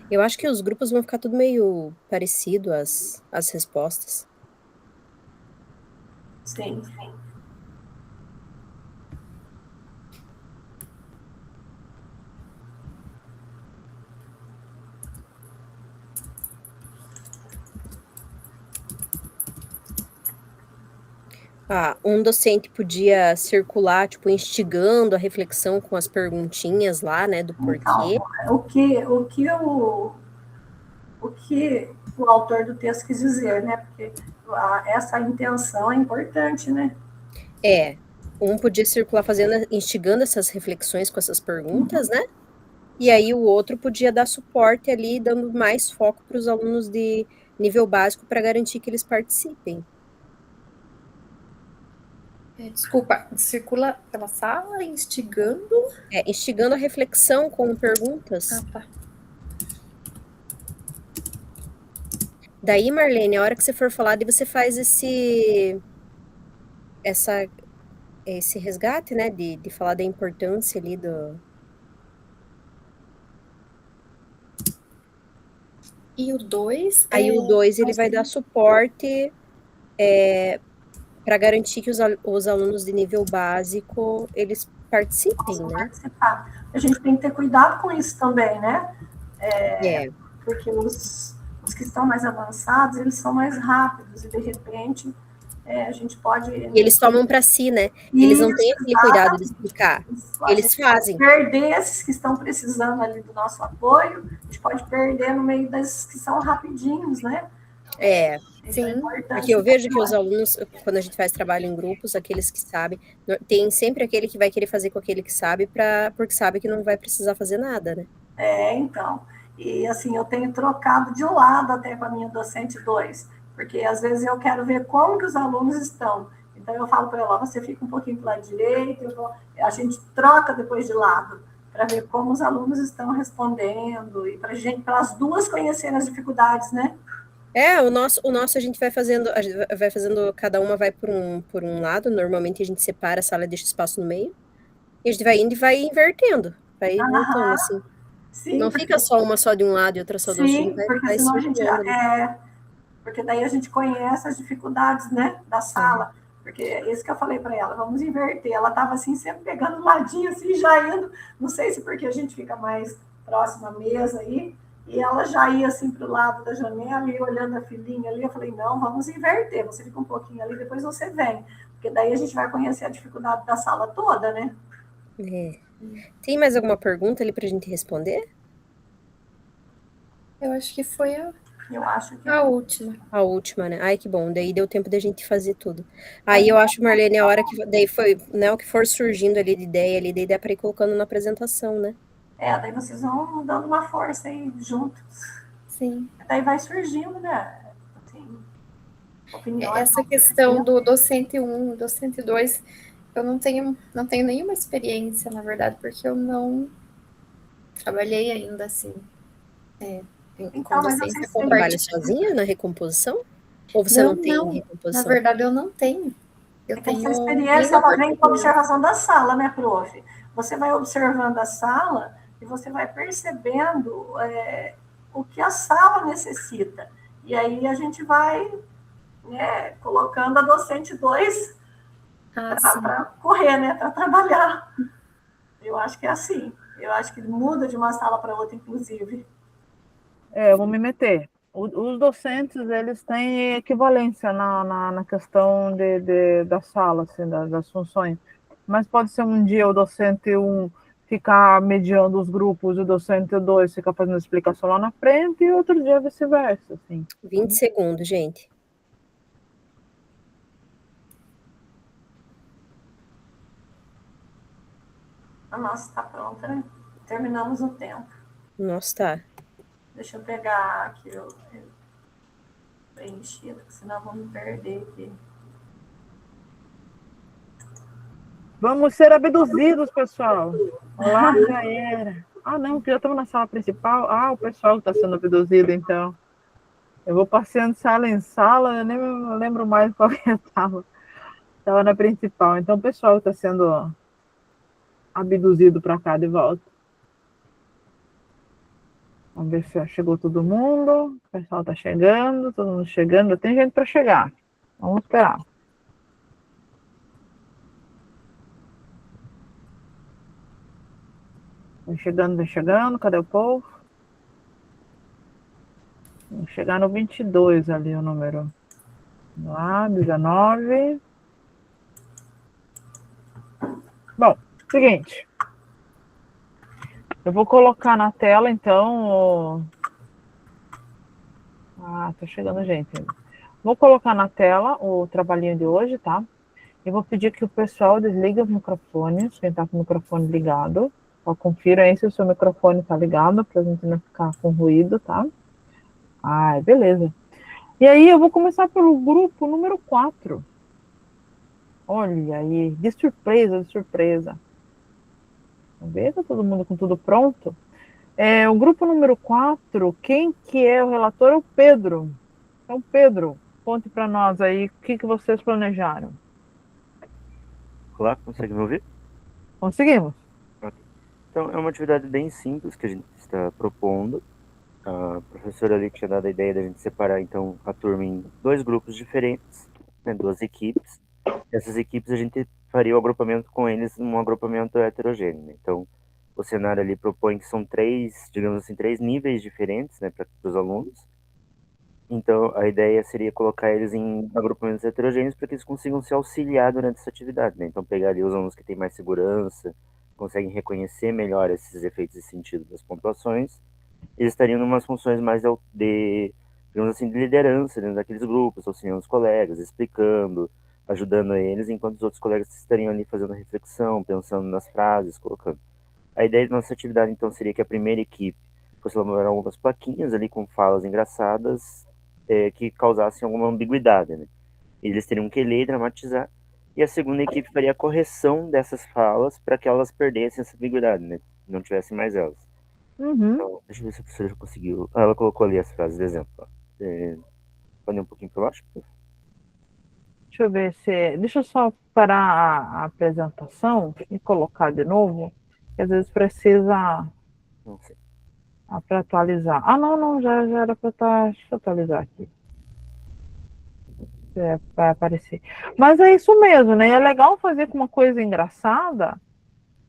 Eu acho que os grupos vão ficar tudo meio parecido, as respostas. Sim. Um docente podia circular, tipo, instigando a reflexão com as perguntinhas lá, né, do porquê. Então, o que o autor do texto quis dizer, né? Porque essa intenção é importante, né? Um podia circular instigando essas reflexões com essas perguntas, né? E aí o outro podia dar suporte ali, dando mais foco para os alunos de nível básico para garantir que eles participem. Desculpa, circula pela sala, instigando? Instigando a reflexão com perguntas. Tá. Daí, Marlene, a hora que você for falar, você faz esse resgate, né, de falar da importância ali do... E o 2? Aí o 2, ele vai dar suporte para garantir que os alunos de nível básico, eles participem, né? A gente tem que ter cuidado com isso também, né? Porque os que estão mais avançados, eles são mais rápidos e, de repente, a gente pode... E eles tomam para si, né? Eles não têm aquele cuidado de explicar. Eles fazem. Perder esses que estão precisando ali do nosso apoio, a gente pode perder no meio desses que são rapidinhos, né? Sim. Porque eu vejo que os alunos, quando a gente faz trabalho em grupos, aqueles que sabem, tem sempre aquele que vai querer fazer com aquele que sabe, porque sabe que não vai precisar fazer nada, né? Então. E, assim, eu tenho trocado de lado até com a minha docente 2, porque às vezes eu quero ver como que os alunos estão. E Então, eu falo para ela, você fica um pouquinho para o lado direito, a gente troca depois de lado, para ver como os alunos estão respondendo, e para as duas conhecerem as dificuldades, né? O nosso a gente vai fazendo, cada uma vai por um lado, normalmente a gente separa a sala e deixa espaço no meio, e a gente vai indo e vai invertendo, vai voltando, assim. Sim, não fica só de um lado e outra só do outro, a gente porque senão a gente, circulando. porque daí a gente conhece as dificuldades, né, da sala, porque é isso que eu falei para ela, vamos inverter, ela estava assim, sempre pegando um ladinho, assim, já indo, não sei se porque a gente fica mais próximo à mesa aí, e ela já ia assim para o lado da janela e olhando a filhinha ali, eu falei, não, vamos inverter, você fica um pouquinho ali, depois você vem, porque daí a gente vai conhecer a dificuldade da sala toda, né? Tem mais alguma pergunta ali para a gente responder? Eu acho que foi a última. A última, né? Ai, que bom. Daí deu tempo da gente fazer tudo. Aí eu acho, Marlene, a hora que daí foi, né, o que for surgindo ali de ideia ali, daí dá para ir colocando na apresentação, né? Daí vocês vão dando uma força aí juntos. Sim. Daí vai surgindo, né? Assim, opiniões. Essa questão do docente 1, docente 2, eu não tenho nenhuma experiência, na verdade, porque eu não trabalhei ainda assim. Com docência Você trabalha sozinha na recomposição? Ou você não tem recomposição? Na verdade, eu não tenho. Eu tenho essa experiência, ela vem com a observação da sala, né, prof? Você vai observando a sala e você vai percebendo o que a sala necessita. E aí a gente vai colocando a docente 2 para correr, né, para trabalhar. Eu acho que é assim. Eu acho que muda de uma sala para outra, inclusive. Eu vou me meter. Os docentes, eles têm equivalência na questão da sala, assim, das funções. Mas pode ser um dia o docente 1 ficar mediando os grupos, o docente 2 ficar fazendo explicação lá na frente, e outro dia vice-versa, assim. 20 segundos, gente. A nossa está pronta, né? Terminamos o tempo. Nossa, tá. Deixa eu pegar aqui o preenchido, senão eu vou me perder aqui. Vamos ser abduzidos, pessoal. Olá, já era. Não, porque já estamos na sala principal. O pessoal está sendo abduzido, então. Eu vou passeando de sala em sala, eu nem me lembro mais qual que eu estava. Estava na principal. Então, o pessoal está sendo abduzido para cá de volta. Vamos ver se chegou todo mundo. O pessoal está chegando, todo mundo chegando. Tem gente para chegar. Vamos esperar. Vem chegando. Cadê o povo? Vamos chegar no 22 ali o número. Vamos lá, 19. Bom, seguinte. Eu vou colocar na tela, então... tá chegando gente. Vou colocar na tela o trabalhinho de hoje, tá? Eu vou pedir que o pessoal desligue os microfones, quem tá com o microfone ligado. Confira aí se o seu microfone está ligado, para a gente não ficar com ruído, tá? Beleza. E aí eu vou começar pelo grupo número 4. Olha aí, de surpresa. Vamos ver, tá todo mundo com tudo pronto? O grupo número 4, quem que é o relator? É o Pedro. Então, Pedro, conte para nós aí o que vocês planejaram. Olá, consegue me ouvir? Conseguimos. Então, é uma atividade bem simples que a gente está propondo. A professora ali tinha dado a ideia da gente separar, então, a turma em 2 grupos diferentes, né, 2 equipes. Essas equipes a gente faria o agrupamento com eles num agrupamento heterogêneo, né? Então, o cenário ali propõe que são 3, digamos assim, 3 níveis diferentes, né, para os alunos. Então, a ideia seria colocar eles em agrupamentos heterogêneos para que eles consigam se auxiliar durante essa atividade, né? Então, pegar ali os alunos que têm mais segurança, conseguem reconhecer melhor esses efeitos de sentido das pontuações, eles estariam em umas funções mais digamos assim, de liderança dentro daqueles grupos, auxiliando os colegas, explicando, ajudando eles, enquanto os outros colegas estariam ali fazendo reflexão, pensando nas frases, colocando. A ideia da nossa atividade, então, seria que a primeira equipe fosse elaborar algumas plaquinhas ali com falas engraçadas que causassem alguma ambiguidade, né? Eles teriam que ler e dramatizar, e a segunda equipe faria a correção dessas falas para que elas perdessem essa ambiguidade, né? Não tivessem mais elas. Uhum. Então, deixa eu ver se a professora já conseguiu. Ela colocou ali as frases de exemplo. Ó. Pode ir um pouquinho para baixo? Deixa eu ver se. Deixa eu só parar a apresentação e colocar de novo, que às vezes precisa Não sei. para atualizar. Ah, não, não, já era para estar. Deixa eu atualizar aqui. Vai aparecer. Mas é isso mesmo, né? É legal fazer com uma coisa engraçada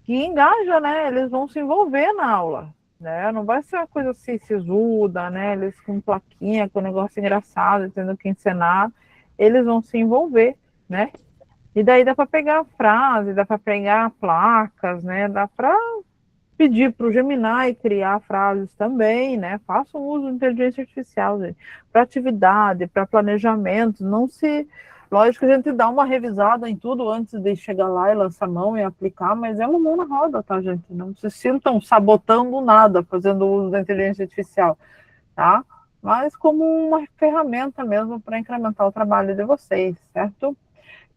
que engaja, né? Eles vão se envolver na aula, né? Não vai ser uma coisa assim sisuda, né? Eles com plaquinha, com negócio engraçado, tendo que encenar, eles vão se envolver, né? E daí dá para pegar frase, dá para pegar placas, né? Dá para pedir para o Gemini criar frases também, né? Façam uso de inteligência artificial, para atividade, para planejamento, não se. Lógico que a gente dá uma revisada em tudo antes de chegar lá e lançar a mão e aplicar, mas é uma mão na roda, tá, gente? Não se sintam sabotando nada fazendo uso da inteligência artificial, tá? Mas como uma ferramenta mesmo para incrementar o trabalho de vocês, certo?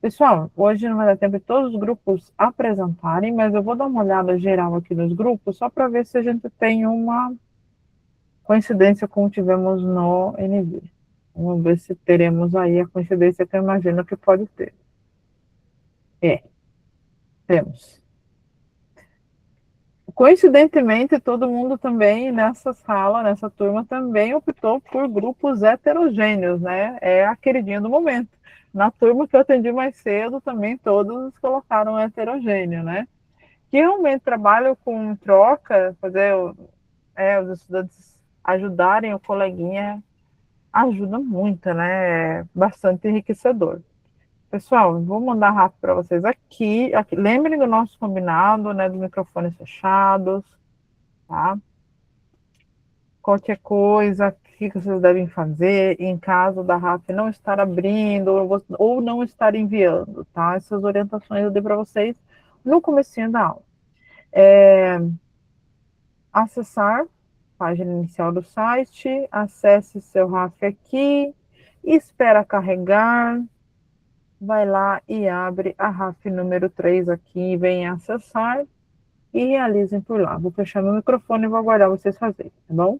Pessoal, hoje não vai dar tempo de todos os grupos apresentarem, mas eu vou dar uma olhada geral aqui nos grupos, só para ver se a gente tem uma coincidência com o que tivemos no NV. Vamos ver se teremos aí a coincidência que eu imagino que pode ter. Temos. Coincidentemente, todo mundo também nessa sala, nessa turma, também optou por grupos heterogêneos, né? É a queridinha do momento. Na turma que eu atendi mais cedo, também todos colocaram heterogêneo, né? Que realmente trabalham com troca, fazer os estudantes ajudarem o coleguinha, ajuda muito, né? É bastante enriquecedor. Pessoal, vou mandar rápido para vocês aqui. Lembrem do nosso combinado, né? Dos microfones fechados, tá? Qualquer coisa, o que vocês devem fazer em caso da RAF não estar abrindo ou não estar enviando, tá? Essas orientações eu dei para vocês no comecinho da aula. Acessar página inicial do site, acesse seu RAF aqui, espera carregar, vai lá e abre a RAF número 3 aqui, vem acessar e realizem por lá. Vou fechar meu microfone e vou aguardar vocês fazerem, tá bom?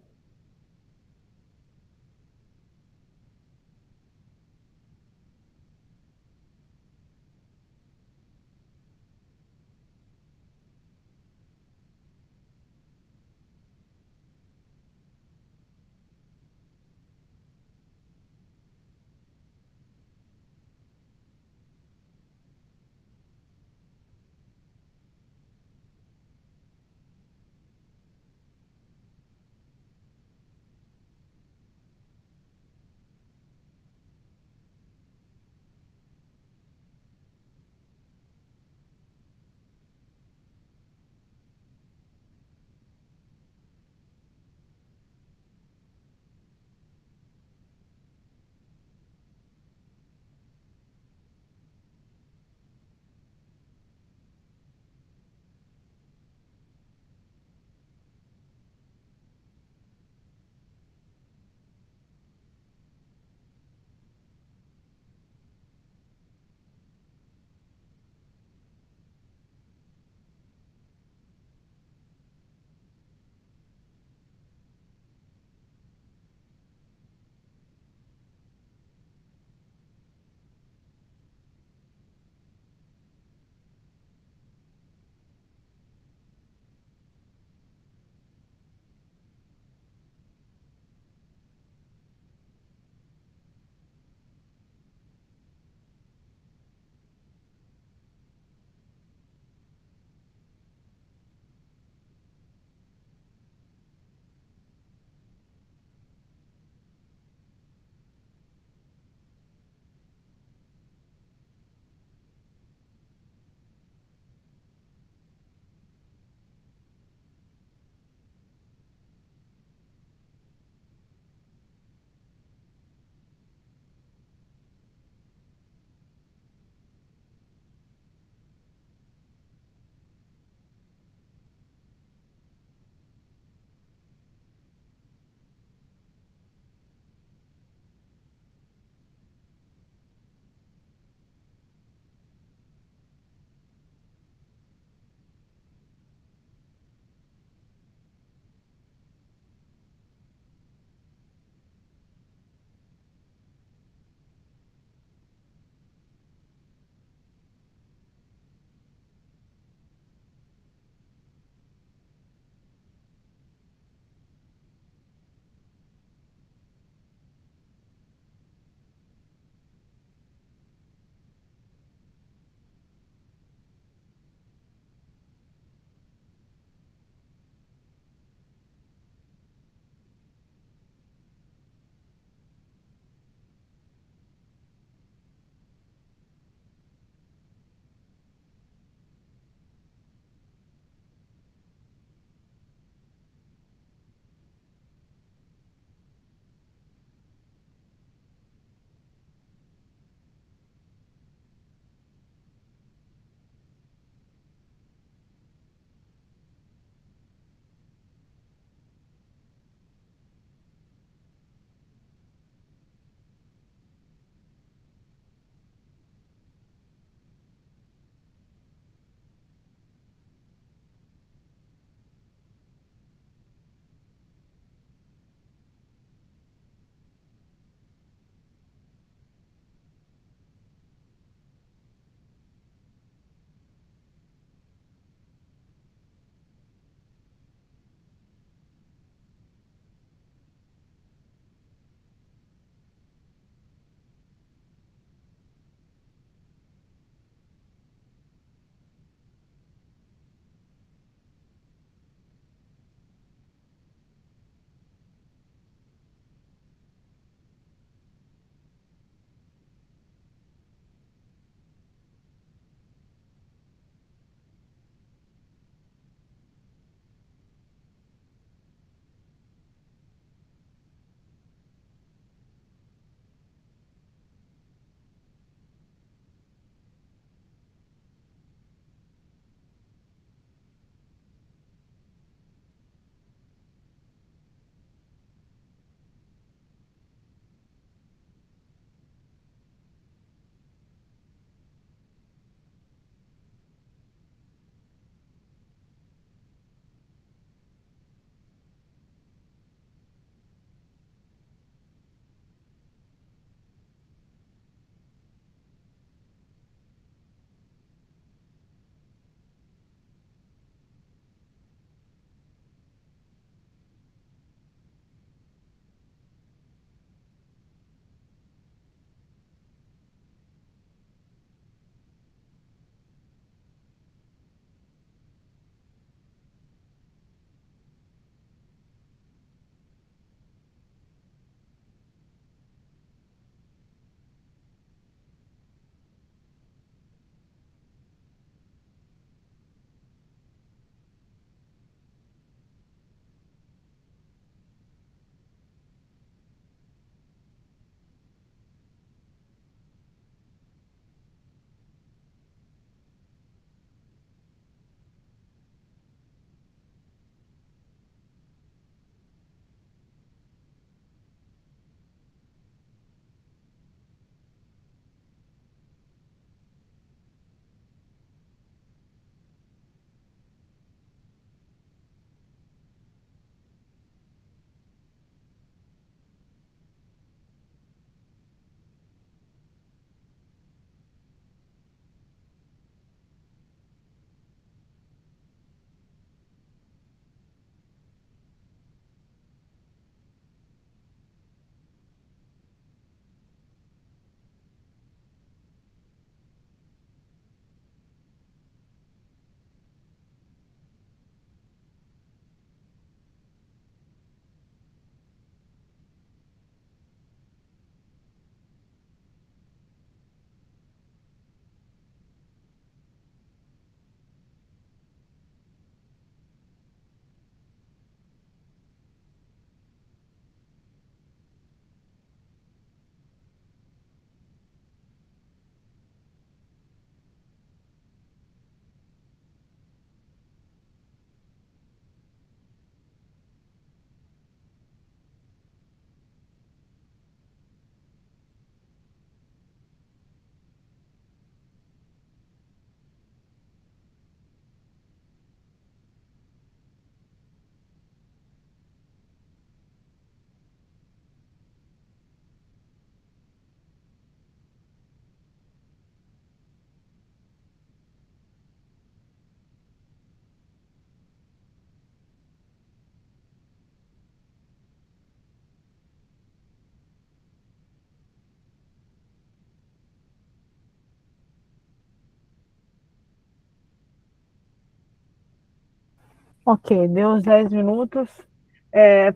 Ok, deu os 10 minutos.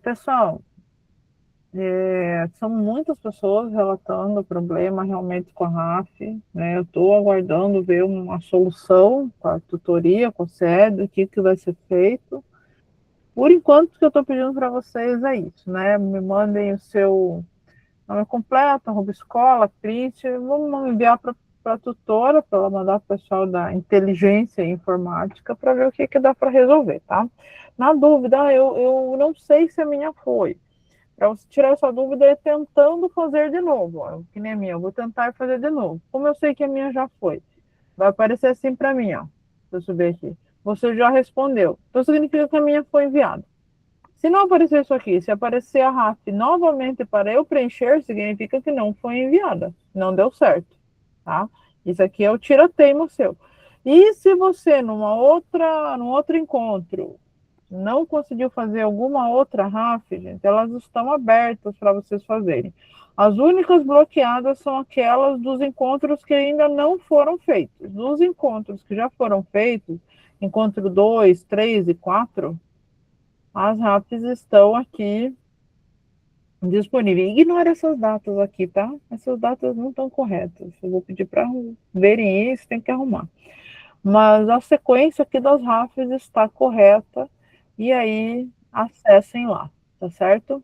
Pessoal, são muitas pessoas relatando o problema realmente com a RAF, né? Eu estou aguardando ver uma solução com a tutoria, com o CED, o que vai ser feito. Por enquanto, o que eu estou pedindo para vocês é isso, né? Me mandem o seu nome completo, escola, print, vamos enviar para a tutora, para ela mandar para o pessoal da inteligência e informática para ver o que dá para resolver, tá? Na dúvida, eu não sei se a minha foi. Para você tirar essa dúvida é tentando fazer de novo. Ó, que nem a minha, eu vou tentar fazer de novo. Como eu sei que a minha já foi, vai aparecer assim para mim, ó. Deixa eu subir aqui. Você já respondeu. Então significa que a minha foi enviada. Se não aparecer isso aqui, se aparecer a RAF novamente para eu preencher, significa que não foi enviada. Não deu certo, tá? Isso aqui é o tira-teima seu. E se você, num outro encontro, não conseguiu fazer alguma outra RAF, gente, elas estão abertas para vocês fazerem. As únicas bloqueadas são aquelas dos encontros que ainda não foram feitos. Dos encontros que já foram feitos, encontro 2, 3 e 4, as RAFs estão aqui disponíveis. Ignore essas datas aqui, tá? Essas datas não estão corretas. Eu vou pedir para verem isso, tem que arrumar. Mas a sequência aqui das RAFs está correta. E aí, acessem lá, tá certo?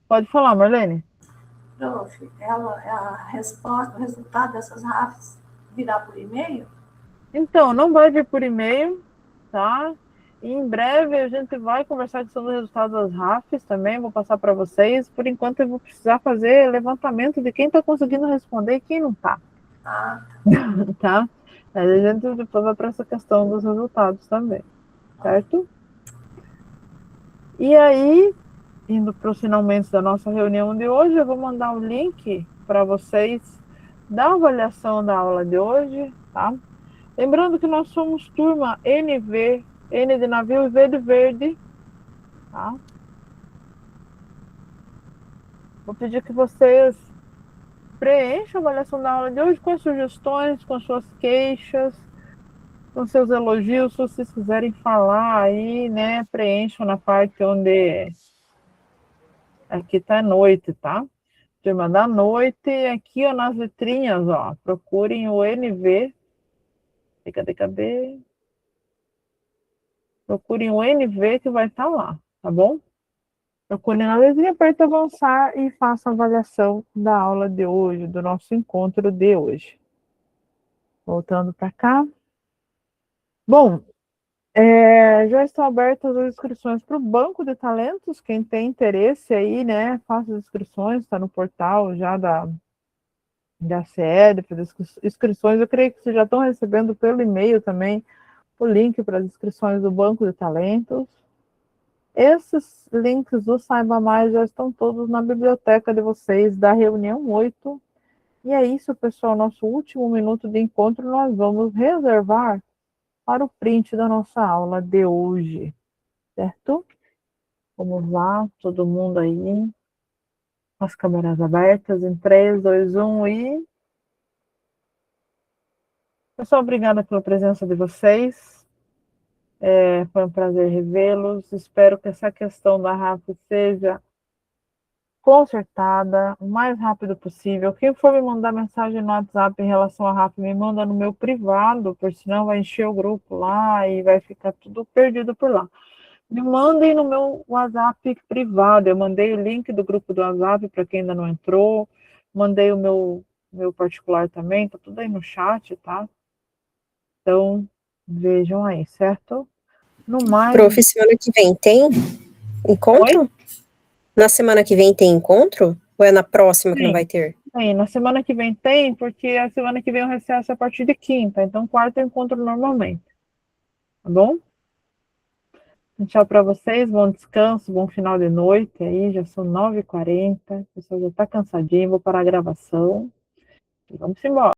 Pode falar, Marlene. Prof, a resposta, o resultado dessas RAFs virá por e-mail? Então, não vai vir por e-mail, tá? E em breve a gente vai conversar a questão do resultado das RAFs também, vou passar para vocês. Por enquanto eu vou precisar fazer levantamento de quem está conseguindo responder e quem não está. Tá? Aí a gente depois vai para essa questão dos resultados também, certo? E aí, indo para os finalmente da nossa reunião de hoje, eu vou mandar o link para vocês da avaliação da aula de hoje, tá? Lembrando que nós somos turma NV, N de navio e V de verde, tá? Vou pedir que vocês preencham a avaliação da aula de hoje com as sugestões, com as suas queixas, com seus elogios, se vocês quiserem falar aí, né, preencham na parte onde aqui tá noite, tá? Turma da noite, aqui ó, nas letrinhas, ó, procurem o NV, cadê? Procurem o NV que vai estar lá, tá bom? Procurem na letrinha, aperta avançar e faça a avaliação da aula de hoje, do nosso encontro de hoje. Voltando para cá. Bom, já estão abertas as inscrições para o Banco de Talentos. Quem tem interesse aí, né, faça as inscrições, está no portal já da CED, para as inscrições. Eu creio que vocês já estão recebendo pelo e-mail também o link para as inscrições do Banco de Talentos. Esses links do Saiba Mais já estão todos na biblioteca de vocês da reunião 8. E é isso, pessoal. Nosso último minuto de encontro nós vamos reservar para o print da nossa aula de hoje, certo? Vamos lá, todo mundo aí, com as câmeras abertas, em 3, 2, 1 e... Pessoal, obrigada pela presença de vocês. Foi um prazer revê-los. Espero que essa questão da RAF seja consertada o mais rápido possível. Quem for me mandar mensagem no WhatsApp em relação à RAF, me manda no meu privado, por senão vai encher o grupo lá e vai ficar tudo perdido por lá. Me mandem no meu WhatsApp privado. Eu mandei o link do grupo do WhatsApp para quem ainda não entrou. Mandei o meu particular também, tá tudo aí no chat, tá? Então, vejam aí, certo? No mais... Prof, semana que vem tem encontro? Oi? Na semana que vem tem encontro? Ou é na próxima que não vai ter? Tem, na semana que vem tem, porque a semana que vem eu recesso a partir de quinta, então quarta eu encontro normalmente. Tá bom? Tchau para vocês, bom descanso, bom final de noite aí, já são 9h40, o pessoal já está cansadinho, vou parar a gravação e vamos embora.